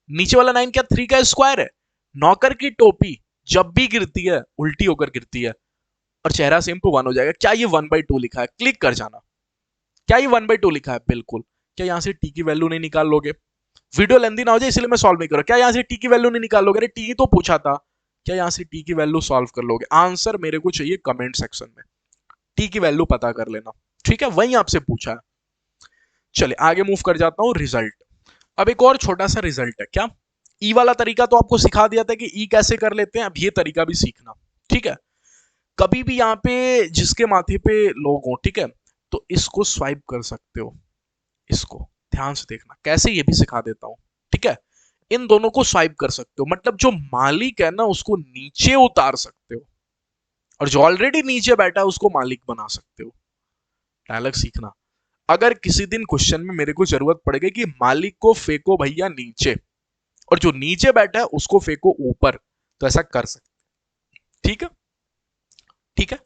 नीचे वाला 9 क्या 3 का स्क्वायर है? नौकर की टोपी जब भी गिरती है उल्टी होकर गिरती है, और चेहरा सेम टू 1 हो जाएगा। क्या ये 1/2 लिखा है? क्लिक कर जाना। क्या ये 1/2 लिखा है? बिल्कुल। क्या यहां से टी की वैल्यू नहीं निकाल लोगे? वीडियो लेंदी ना हो जाए इसलिए मैं सॉल्व नहीं कर रहा। क्या यहां से टी की वैल्यू नहीं निकाल लोगे? अरे टी तो पूछा था। क्या यहां से टी की वैल्यू सॉल्व कर लोगे? आंसर मेरे को चाहिए कमेंट सेक्शन में, टी की वैल्यू पता कर लेना, ठीक है, वही आपसे पूछा है। चले आगे मूव कर जाता हूं, रिजल्ट। अब एक और छोटा सा रिजल्ट है। क्या ई वाला तरीका तो आपको सिखा दिया था कि ई कैसे कर लेते हैं, अब ये तरीका भी सीखना, ठीक है। कभी भी यहाँ पे जिसके माथे पे लोग हो, ठीक है, तो इसको स्वाइप कर सकते हो। इसको ध्यान से देखना, कैसे ये भी सिखा देता हूं, ठीक है। इन दोनों को स्वाइप कर सकते हो, मतलब जो मालिक है ना उसको नीचे उतार सकते हो, और जो ऑलरेडी नीचे बैठा है उसको मालिक बना सकते हो। डायलॉग सीखना। अगर किसी दिन क्वेश्चन में मेरे को जरूरत पड़ेगी कि मालिक को फेंको भैया नीचे, और जो नीचे बैठा है उसको फेंको ऊपर, तो ऐसा कर सकते, ठीक है, ठीक है।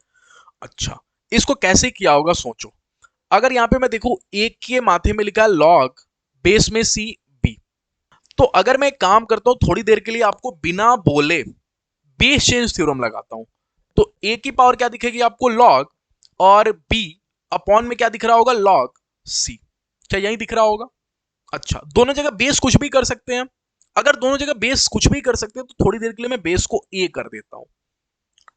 अच्छा इसको कैसे किया होगा सोचो। अगर यहां पे मैं देखूं, एक के माथे में लिखा है log बेस में सी बी, तो अगर मैं एक काम करता हूं थोड़ी देर के लिए आपको बिना बोले बेस चेंज थ्योरम लगाता हूं, तो ए की पावर क्या दिखेगी आपको log, और बी अपॉन में क्या दिख रहा होगा log सी। क्या यही दिख रहा होगा? अच्छा दोनों जगह बेस कुछ भी कर सकते हैं। अगर दोनों जगह बेस कुछ भी कर सकते हैं तो थोड़ी देर के लिए मैं बेस को ए कर देता हूं,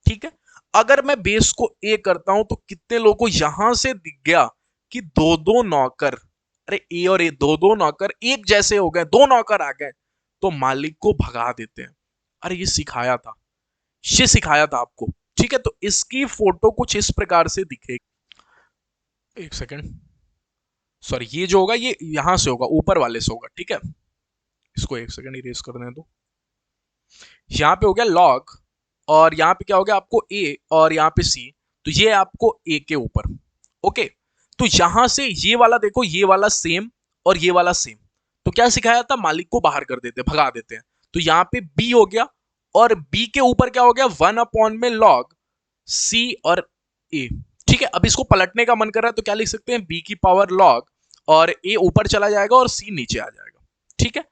ठीक है। अगर मैं बेस को ए करता हूं तो कितने लोगों को यहां से दिख गया कि दो दो नौकर, अरे ए और ए दो दो नौकर एक जैसे हो गए, दो नौकर आ गए, तो मालिक को भगा देते हैं। अरे ये सिखाया था, ये सिखाया था आपको, ठीक है। तो इसकी फोटो कुछ इस प्रकार से दिखेगी। एक सेकेंड, सॉरी ये जो होगा ये यहां से होगा, ऊपर वाले से होगा, ठीक है। इसको एक सेकेंड इरेज करने दो। यहां पे हो गया log, और यहां पे क्या हो गया आपको a, और यहां पे c, तो ये आपको a के ऊपर, ओके। तो यहां से ये वाला देखो, ये वाला सेम और ये वाला सेम, तो क्या सिखाया था, मालिक को बाहर कर देते, भगा देते हैं। तो यहां पे b हो गया, और b के ऊपर क्या हो गया 1 अपॉन में log c और a, ठीक है। अब इसको पलटने का मन कर रहा है तो क्या लिख सकते हैं, b की पावर log, और a ऊपर चला जाएगा और c नीचे आ जाएगा, ठीक है।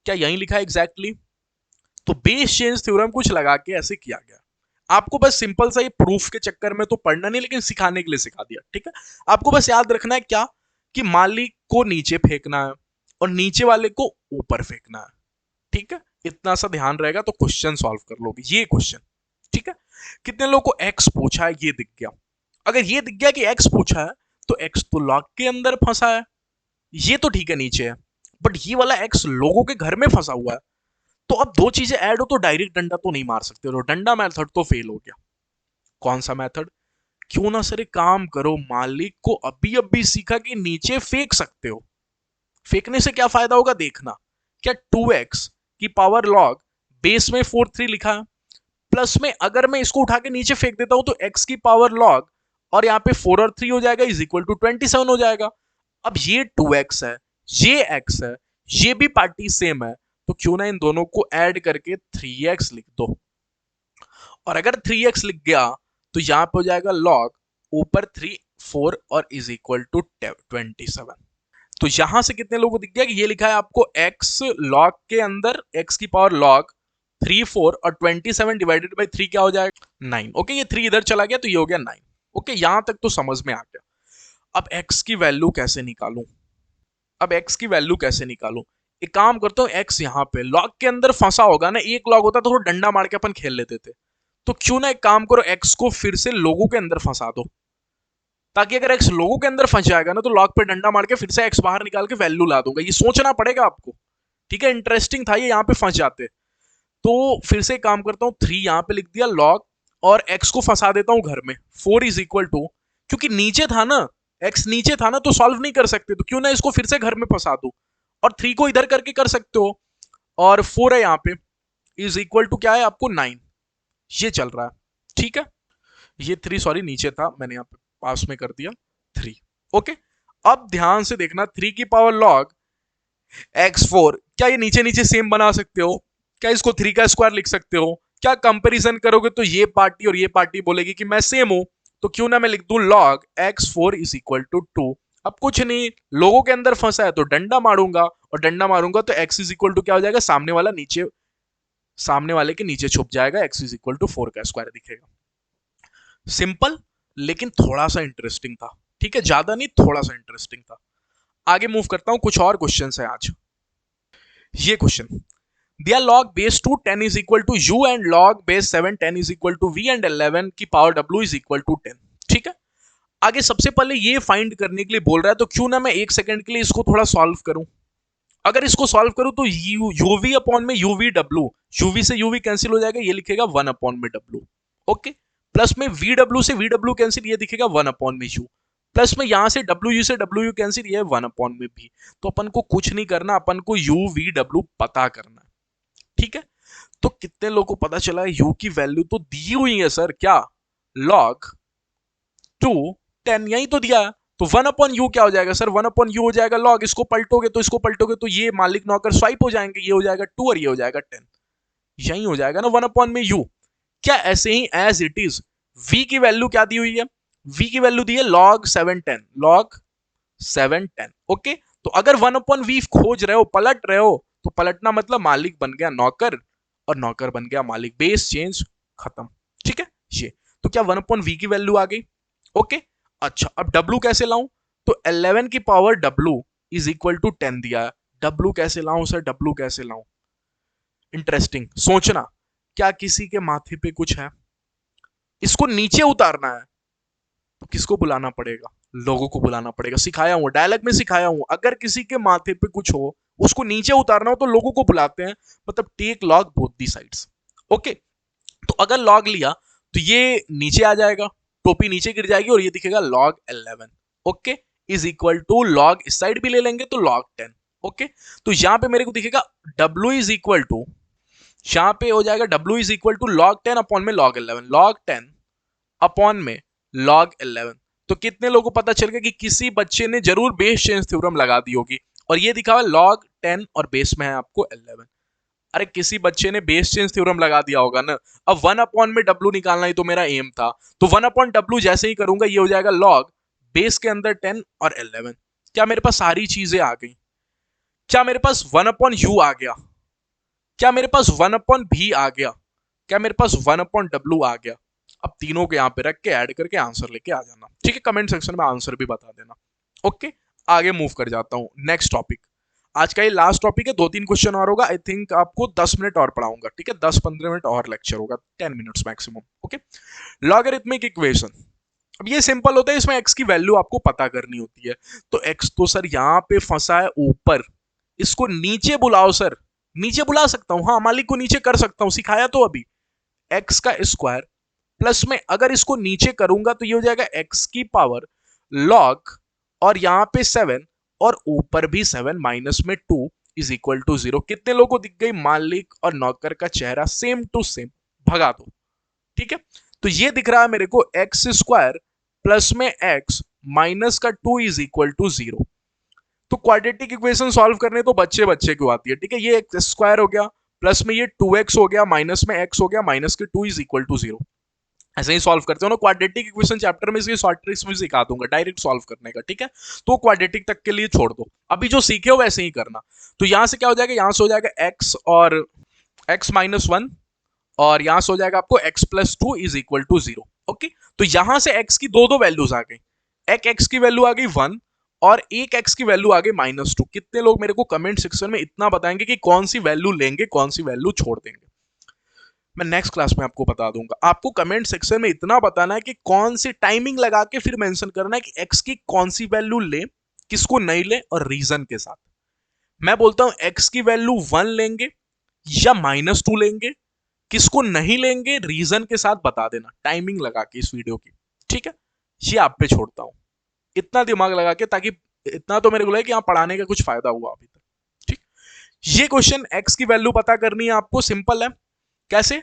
क्या यही लिखा है एग्जैक्टली exactly? तो बेस चेंज थ्योरम कुछ लगा के ऐसे किया गया। आपको बस सिंपल सा ये प्रूफ के चक्कर में तो पढ़ना नहीं, लेकिन सिखाने के लिए सिखा दिया, ठीक है। आपको बस याद रखना है क्या, कि मालिक को नीचे फेंकना है और नीचे वाले को ऊपर फेंकना है, ठीक है। इतना सा ध्यान रहेगा तो क्वेश्चन सॉल्व कर लोगे, ये क्वेश्चन, ठीक है। कितने लोगों को एक्स पूछा है ये दिख गया? अगर ये दिख गया कि एक्स पूछा है तो एक्स तो लॉग के अंदर फंसा है, ये तो ठीक है नीचे है, बट ये वाला x लोगों के घर में फंसा हुआ है। तो अब दो चीजें ऐड हो तो डायरेक्ट डंडा तो नहीं मार सकते, तो डंडा मेथड तो फेल हो गया। कौन सा मेथड? क्यों ना सर एक काम करो, मालिक को अभी अभी सीखा कि नीचे फेंक सकते हो। फेंकने से क्या फायदा होगा देखना। क्या 2x की पावर लॉग बेस में 43 लिखा है, प्लस में अगर मैं इसको उठा के नीचे फेंक देता हूं तो x की पावर लॉग और यहाँ पे 4 और 3 हो जाएगा इज इक्वल टू 27 हो जाएगा। अब ये 2x है, ये x है, ये भी पार्टी सेम है, तो क्यों ना इन दोनों को ऐड करके 3x लिख दो। और अगर 3x लिख गया तो यहां पे हो जाएगा लॉग ऊपर 3 4 और इज इक्वल टू 27। तो यहां से कितने लोगों को दिख गया कि ये लिखा है आपको x लॉग के अंदर x की पावर लॉग 3 4 और 27 डिवाइडेड बाई 3 क्या हो जाएगा 9। ओके, ये 3 इधर चला गया तो ये हो गया 9। ओके, यहां तक तो समझ में आ गया। अब x की वैल्यू कैसे निकालूं? अब x की वैल्यू कैसे निकालूं? एक काम करता हूं, x यहां पे लॉग के अंदर फंसा होगा ना, एक लॉग होता तो डंडा मार के अपन खेल लेते थे। तो क्यों ना एक काम करो, x को फिर से लोगों के अंदर फंसा दो, ताकि अगर x लोगों के अंदर फंस जाएगा ना तो लॉग पे डंडा मार के फिर से x बाहर निकाल के वैल्यू ला दूंगा। ये सोचना पड़ेगा आपको, ठीक है। इंटरेस्टिंग था ये, यहाँ पे फंस जाते। तो फिर से काम करता हूँ, 3 यहाँ पे लिख दिया लॉग और x को फंसा देता हूँ घर में। 4 इज इक्वल टू, क्योंकि नीचे था ना, x नीचे था ना तो सॉल्व नहीं कर सकते, तो क्यों ना इसको फिर से घर में फंसा दो। और 3 को इधर करके कर सकते हो, और 4 है यहाँ पे इज इक्वल टू क्या है आपको 9। ये चल रहा है, ठीक है। ये 3 सॉरी नीचे था, मैंने यहाँ पे पास में कर दिया 3। ओके, अब ध्यान से देखना, 3 की पावर लॉग x4, क्या ये नीचे नीचे सेम बना सकते हो? क्या इसको 3 का स्क्वायर लिख सकते हो? क्या कंपैरिजन करोगे तो ये पार्टी और ये पार्टी बोलेगी कि मैं सेम हूं, तो क्यों ना मैं लिख दूं log x4 is equal to 2। अब कुछ नहीं, लोगों के अंदर फंसा है तो डंडा मारूंगा, और डंडा मारूंगा तो x इज इक्वल टू क्या हो जाएगा, सामने वाला नीचे, सामने वाले के नीचे छुप जाएगा, x इज इक्वल टू 4 का स्क्वायर दिखेगा। सिंपल, लेकिन थोड़ा सा इंटरेस्टिंग था, ठीक है, ज्यादा नहीं, थोड़ा सा इंटरेस्टिंग था। आगे मूव करता हूं, कुछ और क्वेश्चंस है आज। ये क्वेश्चन दिया, log base 2 10 is equal to u and log base 7 10 is equal to v and 11 की power w is equal to 10। ठीक है, आगे सबसे पहले ये फाइंड करने के लिए बोल रहा है, तो क्यों ना मैं एक सेकंड के लिए इसको थोड़ा सॉल्व करूं। अगर इसको सॉल्व करूं तो यूवी अपॉन में यूवी डब्ल्यू, यूवी से यूवी कैंसिल हो जाएगा, ये लिखेगा 1 अपॉन में डब्ल्यू। ओके, प्लस में वी डब्ल्यू से वी डब्ल्यू कैंसिल, ये दिखेगा 1 अपॉन में यू, प्लस में यहां से डब्ल्यू यू से डब्ल्यू यू कैंसिल, ये 1 अपॉन में भी। तो अपन को कुछ नहीं करना, अपन को यू वी डब्ल्यू पता करना है, ठीक है। तो कितने लोगों को पता चला है यू की वैल्यू तो दी हुई है सर, क्या log 2 10 यही तो दिया है, तो 1 अपॉन यू क्या हो जाएगा सर, 1 अपॉन यू हो जाएगा log, इसको पलटोगे तो इसको पलटोगे तो ये मालिक नौकर स्वाइप हो जाएंगे, ये हो जाएगा 2 और ये हो जाएगा 10, यही हो जाएगा ना 1 अपॉन में यू। क्या ऐसे ही एज इट इज v की वैल्यू क्या दी हुई है, v की वैल्यू दी है log 710, log 710। ओके, तो अगर 1 अपॉन वी खोज रहे हो, पलट रहे हो, तो पलटना मतलब मालिक बन गया नौकर और नौकर बन गया मालिक, बेस चेंज, खत्म, ठीक है। ये तो क्या 1 अपॉन वी की वैल्यू आ गई। ओके, अच्छा अब W कैसे लाऊं, तो 11 की power W is equal to 10 दिया है, W कैसे लाऊं सर, W कैसे लाऊं। इंटरेस्टिंग, सोचना, क्या किसी के माथे पे कुछ है, इसको नीचे उतारना है, तो किसको बुलाना पड़ेगा, लोगों को बुलाना पड़ेगा। सिखाया हूं, डायलॉग में सिखाया हूं, अगर किसी के माथे पे कुछ हो, उसको नीचे उतारना हो तो लोगों को बुलाते हैं, मतलब take log both the sides. Okay, तो अगर लॉग लिया तो ये नीचे आ जाएगा, टोपी नीचे गिर जाएगी और ये दिखेगा log 11। Okay, is equal to log, इस साइड भी ले लेंगे तो log 10। ओके, तो यहां पे मेरे को दिखेगा w इज इक्वल टू, यहां पे हो जाएगा w is equal to log 10 upon में log 11, log 10 अपॉन में log 11। तो कितने लोगों को पता चल गया कि किसी बच्चे ने जरूर बेस चेंज थ्योरम लगा दी होगी, और ये दिखा हुआ log 10 और बेस में है आपको 11। अरे किसी बच्चे ने बेस चेंज थ्योरम लगा दिया होगा ना। अब 1 अपॉन में W निकालना ही तो मेरा एम था, तो 1 अपॉन W जैसे ही करूंगा ये हो जाएगा log बेस के अंदर 10 और 11। क्या मेरे पास सारी चीजें आ गई, क्या मेरे पास 1 अपॉन U आ गया, क्या मेरे पास 1 अपॉन V आ गया, क्या मेरे पास 1 अपॉन W आ गया। अब तीनों को यहां पे रख के ऐड करके आंसर लेके आ जाना, ठीक है। कमेंट सेक्शन में आंसर भी बता देना। ओके, आगे मूव कर जाता हूं, नेक्स्ट टॉपिक। आज का ये लास्ट टॉपिक है, 2-3 क्वेश्चन और होगा, आई थिंक आपको 10 मिनट और पढ़ाऊंगा, ठीक है, 10-15 मिनट और लेक्चर होगा, 10 minutes maximum. Okay, logarithmic equation, अब ये सिंपल होता है, इसमें x की वैल्यू आपको पता करनी होती है। तो x तो सर यहाँ पे फंसा है ऊपर, इसको नीचे बुलाओ सर, नीचे बुला सकता हूं, हाँ मालिक को नीचे कर सकता हूं, सिखाया तो अभी। एक्स का स्क्वायर प्लस में अगर इसको नीचे करूंगा तो ये हो जाएगा एक्स की पावर लॉग, और यहां पे 7 और ऊपर भी 7 माइनस में 2 इज इक्वल टू 0। कितने लोगों को दिख गई मालिक और नौकर का चेहरा सेम टू सेम, भगा दो। ठीक है, तो ये दिख रहा है मेरे को एक्स स्क्वायर प्लस में एक्स माइनस का 2 इज इक्वल टू 0। तो क्वाड्रेटिक इक्वेशन सॉल्व करने तो बच्चे बच्चे क्यों आती है। ठीक है, ये एक्स स्क्वायर हो गया प्लस में ये 2x हो गया माइनस में x हो गया माइनस के 2 इज इक्वल टू 0। ऐसे ही सॉल्व करते हो ना, क्वाड्रेटिक इक्वेशन चैप्टर में इसकी शॉर्ट ट्रिक्स भी सिखा दूंगा डायरेक्ट सॉल्व करने का। ठीक है, तो क्वाड्रेटिक तक के लिए छोड़ दो, अभी जो सीखे हो वैसे ही करना। तो यहां से क्या हो जाएगा, यहां से हो जाएगा x और x माइनस 1, और यहां से हो जाएगा आपको x plus 2 is equal to 0। Okay, तो यहां से x की दो दो वैल्यूज आ गई, एक x की वैल्यू आ गई 1 और एक x की वैल्यू आ गई माइनस 2। कितने लोग मेरे को कमेंट सेक्शन में इतना बताएंगे कि कौन सी वैल्यू लेंगे कौन सी वैल्यू छोड़ देंगे। मैं नेक्स्ट क्लास में आपको बता दूंगा। आपको कमेंट सेक्शन में इतना बताना है कि कौन सी टाइमिंग लगा के फिर मेंशन करना है कि x की कौन सी वैल्यू ले, किसको नहीं ले, और रीजन के साथ। मैं बोलता हूं x की वैल्यू 1 लेंगे या माइनस 2 लेंगे, किसको नहीं लेंगे रीजन के साथ बता देना टाइमिंग लगा के इस वीडियो की। ठीक है, ये आप पे छोड़ता हूं, इतना दिमाग लगा के, ताकि इतना तो मेरे को लगे कि यहाँ पढ़ाने का कुछ फायदा हुआ अभी तक। ठीक, ये क्वेश्चन x की वैल्यू पता करनी है आपको, सिंपल है। कैसे,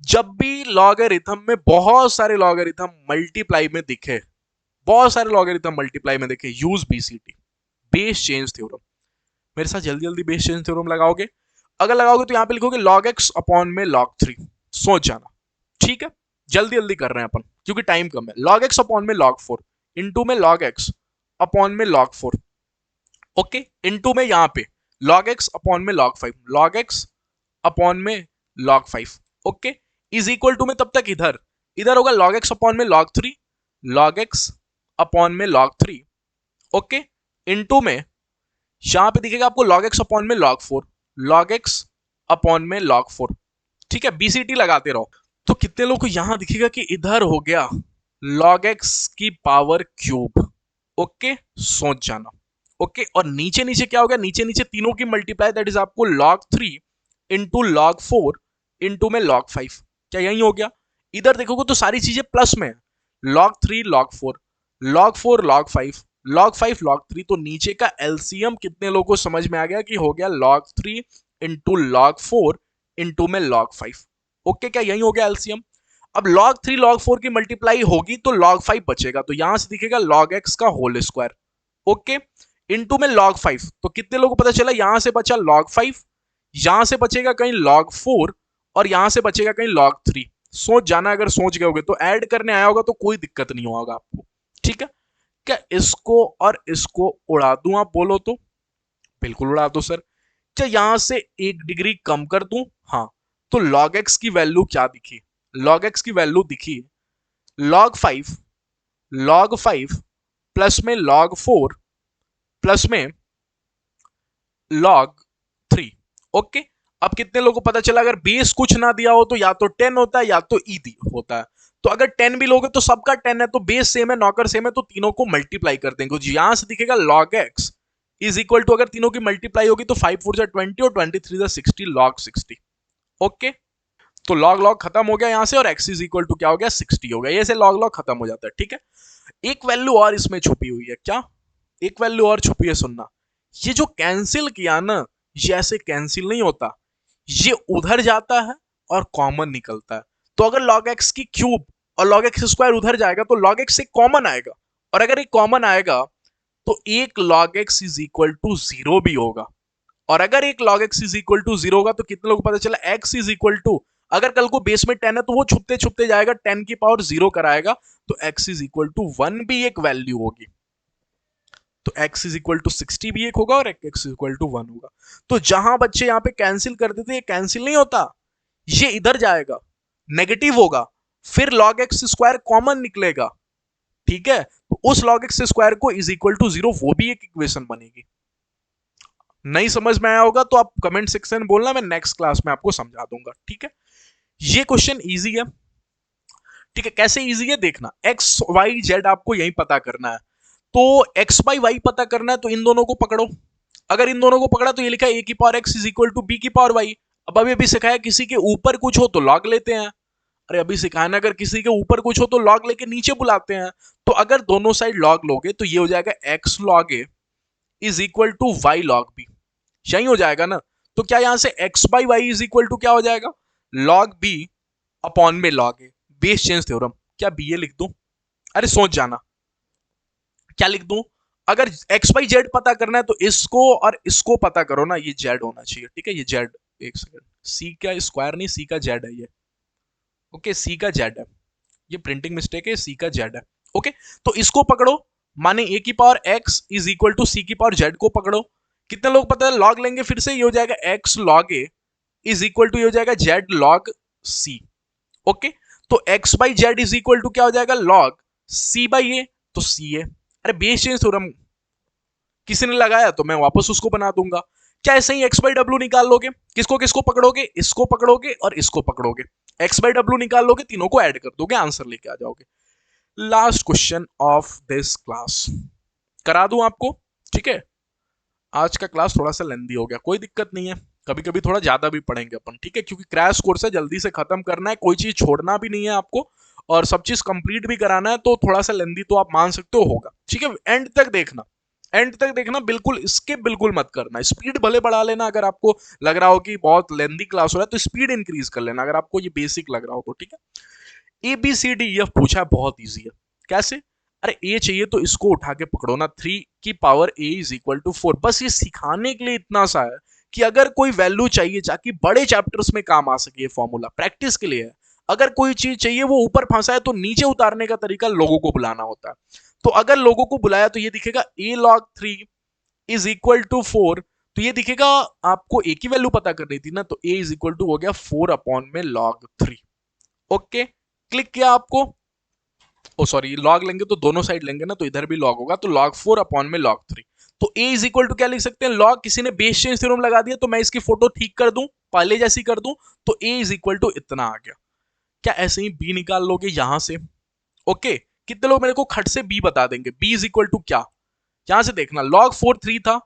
जब भी लॉगरिथम में बहुत सारे लॉगरिथम मल्टीप्लाई में दिखे, बहुत सारे लॉगरिथम मल्टीप्लाई में दिखे, use BCT, base change theorem. मेरे साथ जल्दी जल्दी बेस चेंज थ्योरम लगाओगे। अगर लगाओगे तो यहां पे लिखोगे log x अपॉन में log 3, सोच जाना। ठीक है, जल्दी जल्दी कर रहे हैं अपन क्योंकि टाइम कम है। log x अपॉन में log 4 इंटू में log x अपॉन में log 4, ओके, इंटू में यहां पे log x अपॉन में log 5, log x अपॉन में log 5, okay, is equal to में तब तक इधर इधर होगा log x अपॉन में log 3, log x अपॉन में log 3, ओके, इंटू में यहां पे दिखेगा आपको log x अपॉन में log 4, log x अपॉन में log 4। ठीक है, बीसीटी लगाते रहो। तो कितने लोग को यहां दिखेगा कि इधर हो गया log x की पावर क्यूब, ओके, सोच जाना। ओके, और नीचे नीचे क्या हो गया, नीचे नीचे तीनों की मल्टीप्लाई, दैट इज आपको log 3 इंटू log 4 इंटू में log 5, क्या यही हो गया। इधर देखोगे तो सारी चीजें प्लस में है, log 3 log 4 log 4 log 5 log 5 log 3, तो नीचे का एलसीएम कितने लोगों को समझ में आ गया कि हो गया log 3 इंटू log 4 इंटू में log 5। ओके, क्या यही हो गया एलसीएम। अब log 3 log 4 की मल्टीप्लाई होगी तो log 5 बचेगा, तो यहां से दिखेगा log x का होल स्क्वायर, ओके, इंटू में log 5। तो कितने लोगों को पता चला, यहां से बचा log 5, यहां से बचेगा कहीं log 4 और यहां से बचेगा कहीं log 3। सोच जाना, अगर सोच गए होगे तो ऐड करने आया होगा तो कोई दिक्कत नहीं होगा आपको। ठीक है, क्या इसको और इसको उड़ा दूं, आप बोलो तो बिल्कुल उड़ा दो सर। क्या यहां से 1 डिग्री कम कर दूं, हाँ, तो log x की वैल्यू क्या दिखी, log x की वैल्यू दिखी log 5 प्लस में log 4 प्लस में log 3, ओके। अब कितने लोगों को पता चला, अगर बेस कुछ ना दिया हो तो या तो 10 होता है या तो ई होता है। तो अगर 10 भी लोगे तो सबका 10 है, तो बेस सेम है, नौकर सेम है, तो तीनों को मल्टीप्लाई कर देंगे। यहां से दिखेगा log x is equal to, अगर तीनों की मल्टीप्लाई होगी तो 5 4 20 और 23 60, log 60, ओके। तो log log खत्म हो गया यहां से, और x इज इक्वल टू क्या हो गया 60 हो गया, ऐसे log log खत्म हो जाता है। ठीक है, एक वैल्यू और इसमें छुपी हुई है, क्या, एक वैल्यू और छुपी है, सुनना। ये जो कैंसिल किया ना, ये ऐसे कैंसिल नहीं होता, ये उधर जाता है और कॉमन निकलता है। तो अगर log x की क्यूब और log x स्क्वायर उधर जाएगा तो log x से कॉमन आएगा, और अगर एक कॉमन आएगा तो एक log x is equal to 0 भी होगा। और अगर एक log x is equal to 0 होगा तो कितने लोगों को पता चला, x इज इक्वल टू, अगर कल को बेस में 10 है तो वो छुपते छुपते जाएगा 10 की पावर 0 कराएगा, तो x इज इक्वल टू 1 भी एक वैल्यू होगी। तो x इज इक्वल टू 60 भी एक होगा और x इज इक्वल टू 1 होगा। तो जहां बच्चे यहां पे कैंसिल कर देते, ये कैंसिल नहीं होता, ये इधर जाएगा, नेगेटिव होगा, फिर log x स्क्वायर कॉमन निकलेगा। ठीक है, तो उस log x स्क्वायर को इज इक्वल टू 0, वो भी एक इक्वेशन बनेगी। नहीं समझ में आया होगा तो आप कमेंट सेक्शन में बोलना, मैं नेक्स्ट क्लास में आपको समझा दूंगा। ठीक है, ये क्वेश्चन इजी है। ठीक है, कैसे इजी है देखना, एक्स वाई जेड आपको यही पता करना है। तो एक्स बाई वाई पता करना है तो इन दोनों को पकड़ो, अगर इन दोनों को पकड़ा तो ये लिखा है a की power x is equal to b की पावर y। अब अभी अभी सिखाया किसी के ऊपर कुछ हो तो लॉग लेते हैं। अरे अभी सिखाया ना, अगर किसी के ऊपर कुछ हो तो लॉग लेके नीचे बुलाते हैं। तो अगर दोनों साइड लॉग लोगे तो ये हो जाएगा x log a is equal to y log b। यही हो जाएगा ना। तो क्या यहां से x by y is equal to क्या हो जाएगा, log b अपॉन में log a। Base change theorem. क्या बी ए लिख दूं? अरे सोच जाना, क्या लिख दूं? अगर एक्स वाई जेड पता करना है तो इसको और इसको पता करो ना, ये जेड होना चाहिए, ठीक है, ये जेड। एक सेकंड, सी का स्क्वायर नहीं, सी का जेड है ये। ओके, सी का जेड है, ये प्रिंटिंग मिस्टेक है, सी का जेड है। ओके, तो इसको पकड़ो, माने ए की power x is equal to c की पावर जेड को पकड़ो। कितने लोग पता है लॉग लेंगे? फिर से ये हो जाएगा x log a is equal to ये हो जाएगा जेड लॉग सी। ओके, तो x by z is equal to क्या हो जाएगा, लॉग सी बाई ए, तो सी ए। अरे बेस चेंज थ्योरम किसी ने लगाया तो मैं वापस उसको बना दूंगा। क्या ऐसे ही एक्स बाई डब्ल्यू निकाल लोगे? किसको किसको पकड़ोगे? इसको पकड़ोगे और इसको पकड़ोगे, एक्स बाई डब्ल्यू निकाल लोगे, तीनों को ऐड कर दोगे, आंसर लेके आ जाओगे। Last question of this class करा दूं आपको, ठीक है। आज का क्लास थोड़ा सा लेंदी हो गया, कोई दिक्कत नहीं है, कभी कभी थोड़ा ज्यादा भी पढ़ेंगे अपन, ठीक है, क्योंकि क्रैश कोर्स है, जल्दी से खत्म करना है, कोई चीज छोड़ना भी नहीं है आपको, और सब चीज कंप्लीट भी कराना है, तो थोड़ा सा लेंदी तो आप मान सकते हो होगा, ठीक है। एंड तक देखना, एंड तक देखना, बिल्कुल स्किप बिल्कुल मत करना। स्पीड भले बढ़ा लेना, अगर आपको लग रहा हो कि बहुत लेंदी क्लास हो रहा है तो स्पीड इंक्रीज कर लेना, अगर आपको ये बेसिक लग रहा हो तो, ठीक है। A b c d e f पूछा है, बहुत ईजी है। कैसे? अरे ए चाहिए तो इसको उठा के पकड़ो ना, 3 की power a is equal to 4। बस ये सिखाने के लिए इतना सा है कि अगर कोई वैल्यू चाहिए ताकि बड़े चैप्टर्स में काम आ सके, ये फॉर्मूला प्रैक्टिस के लिए है। अगर कोई चीज चाहिए वो ऊपर फंसा है तो नीचे उतारने का तरीका लोगों को बुलाना होता है। तो अगर लोगों को बुलाया तो ये दिखेगा a log 3 is equal to 4, तो ये दिखेगा, आपको a की वैल्यू पता करनी थी ना, तो a इज इक्वल टू हो गया 4 अपॉन में log 3। ओके, क्लिक किया आपको, ओ सॉरी, लॉग लेंगे तो दोनों साइड लेंगे ना, तो इधर भी लॉग होगा, तो log 4 अपॉन में log 3। तो a इज इक्वल टू क्या लिख सकते हैं, लॉग, किसी ने बेस चेंज थ्योरम लगा दिया तो मैं इसकी फोटो ठीक कर दूं, पहले जैसी कर दूं, तो a इज इक्वल टू इतना आ गया। क्या ऐसे ही b निकाल लोगे यहां से? ओके, कितने लोग मेरे को खट से b बता देंगे? b इज इक्वल टू क्या, यहां से देखना, log 4 3 था,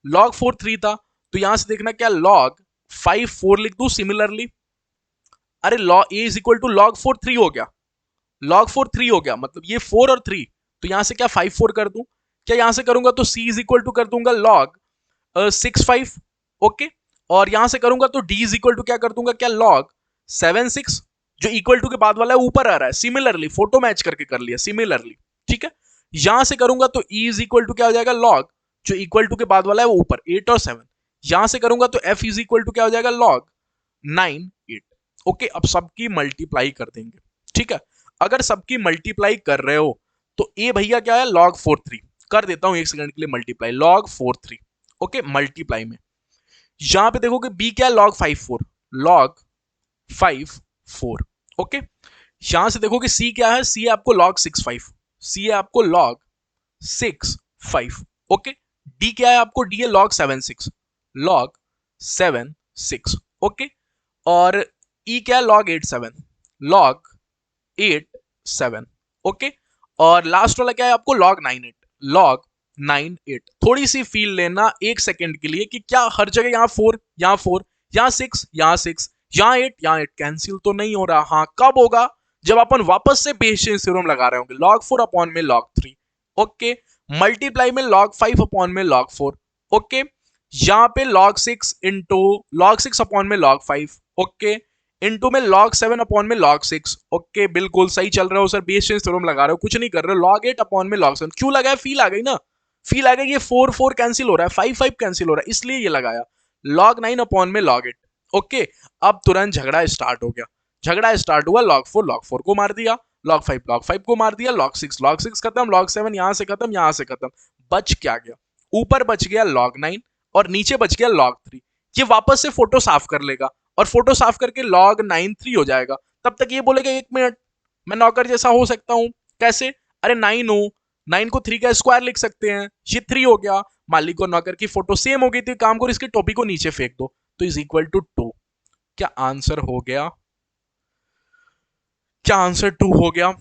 log 4 3 था, तो यहां से देखना क्या log 5 4 लिख दूं सिमिलरली। अरे log a is equal to log 4 3 हो गया, log 4 3 हो गया, मतलब ये 4 और 3, तो यहां से क्या 5 4 कर दूं? क्या यहां से करूंगा तो c इज इक्वल टू कर दूंगा log 6 5। ओके, और यहां से करूंगा तो d इज इक्वल टू क्या कर दूंगा, क्या log 7 6, जो इक्वल टू के बाद वाला है ऊपर आ रहा है, सिमिलरली फोटो मैच करके कर लिया सिमिलरली, ठीक है। यहां से करूंगा तो e इज इक्वल टू क्या हो जाएगा, log जो इक्वल टू के बाद वाला है वो ऊपर 8 और 7। यहां से करूंगा तो f इज इक्वल टू क्या हो जाएगा, log 9 8। ओके, अब सबकी मल्टीप्लाई कर देंगे, ठीक है। अगर सबकी मल्टीप्लाई कर रहे हो तो ए भैया क्या है, log 4 3। कर देता हूं एक सेकंड के लिए मल्टीप्लाई, log 4 3। ओके, मल्टीप्लाई में यहां पे देखो कि b क्या है, log 5 4, log 5 4। ओके, यहां से देखो कि c क्या है, c है आपको log 6 5, c है आपको log 6 5। ओके, d क्या है आपको, d है log 7 6, log 7 6। ओके, और e क्या है, log 8 7, log 8 7। ओके, और लास्ट वाला क्या है आपको, log 9 8, log 9 8। थोड़ी सी फील लेना एक सेकंड के लिए कि क्या हर जगह यहाँ 4 यहाँ 4 यहाँ 6 यहाँ 6 यहाँ 8 यहाँ 8 कैंसिल तो नहीं हो रहा? हाँ, कब होगा, जब अपन वापस से बेस चेंज थ्योरम लगा रहे होंगे, log 4 अपॉन में log 3। ओके, मल्टीप्लाई में log 5 अपॉन में log 4। ओके, यहाँ पे log 6 इंटू log 6 अपॉन में log 5। ओके, इनटू में log 7 अपॉन में log 6। ओके, बिल्कुल सही चल रहे हो सर, बेस चेंज थ्योरम लगा रहे हो, कुछ नहीं कर रहे हो। log 8 अपॉन में log 7 क्यों लगाया, फील आ गई ना, फील आ गई, ये 4 4 कैंसिल हो रहा है, 5 5 कैंसिल हो रहा है, इसलिए ये लगाया। log 9 अपॉन में log 8। ओके, अब तुरंत झगड़ा स्टार्ट हो गया, झगड़ा स्टार्ट हुआ, log 4 को मार दिया, log 5 को मार दिया, log 6 खत्म, log 7 यहां से खत्म, यहां से खत्म, बच क्या गया, ऊपर बच गया log 9 और नीचे बच गया log 3। ये वापस से फोटो साफ कर लेगा और फोटो साफ करके log 9 3 हो जाएगा। तब तक ये बोलेगा 1 मिनट, मैं नौकर जैसा हो सकता हूं, कैसे? अरे 9 हो, 9 को 3 का स्क्वायर लिख सकते हैं, ये 3 हो गया, मालिक और नौकर की फोटो सेम हो गई थी, काम करो इसकी टोपी को नीचे फेंक दो, तो इज इक्वल टू 2। क्या आंसर हो गया, क्या आंसर 2 हो गया?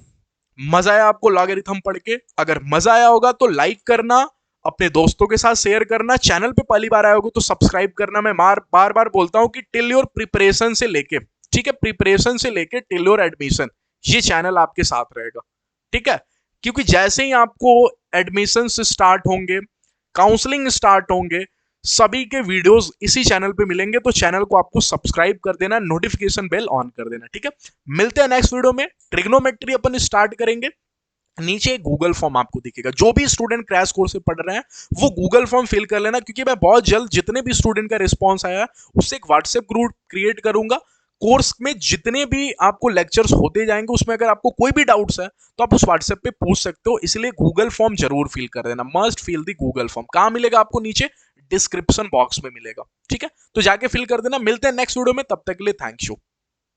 मजा आया आपको लॉगरिथम पढ़ के? अगर मजा आया होगा तो लाइक करना, अपने दोस्तों के साथ शेयर करना, चैनल पे पहली बार आए होगे तो सब्सक्राइब करना। मैं बार बार बोलता हूं कि टिल योर प्रिपरेशन से लेके, ठीक है, प्रिपरेशन से लेके टिल योर एडमिशन, ये चैनल आपके साथ रहेगा, ठीक है। क्योंकि जैसे ही आपको एडमिशन स्टार्ट होंगे, काउंसलिंग स्टार्ट होंगे, सभी के वीडियोस इसी चैनल पे मिलेंगे, तो चैनल को आपको सब्सक्राइब कर देना, नोटिफिकेशन बेल ऑन कर देना, ठीक है। मिलते हैं नेक्स्ट वीडियो में, ट्रिग्नोमेट्री अपन स्टार्ट करेंगे। नीचे गूगल फॉर्म आपको दिखेगा, जो भी स्टूडेंट क्रैश कोर्स से पढ़ रहे हैं वो गूगल फॉर्म फिल कर लेना, क्योंकि मैं बहुत जल्द जितने भी स्टूडेंट का रिस्पॉन्स आया है उससे एक व्हाट्सएप ग्रुप क्रिएट करूंगा। कोर्स में जितने भी आपको लेक्चर्स होते जाएंगे उसमें अगर आपको कोई भी डाउट्स है तो आप उस व्हाट्सएप पे पूछ सकते हो, इसलिए गूगल फॉर्म जरूर फिल कर देना, must fill the Google form. कहां मिलेगा आपको? नीचे डिस्क्रिप्शन बॉक्स में मिलेगा, ठीक है, तो जाके फिल कर देना। मिलते हैं नेक्स्ट वीडियो में, तब तक के लिए थैंक यू।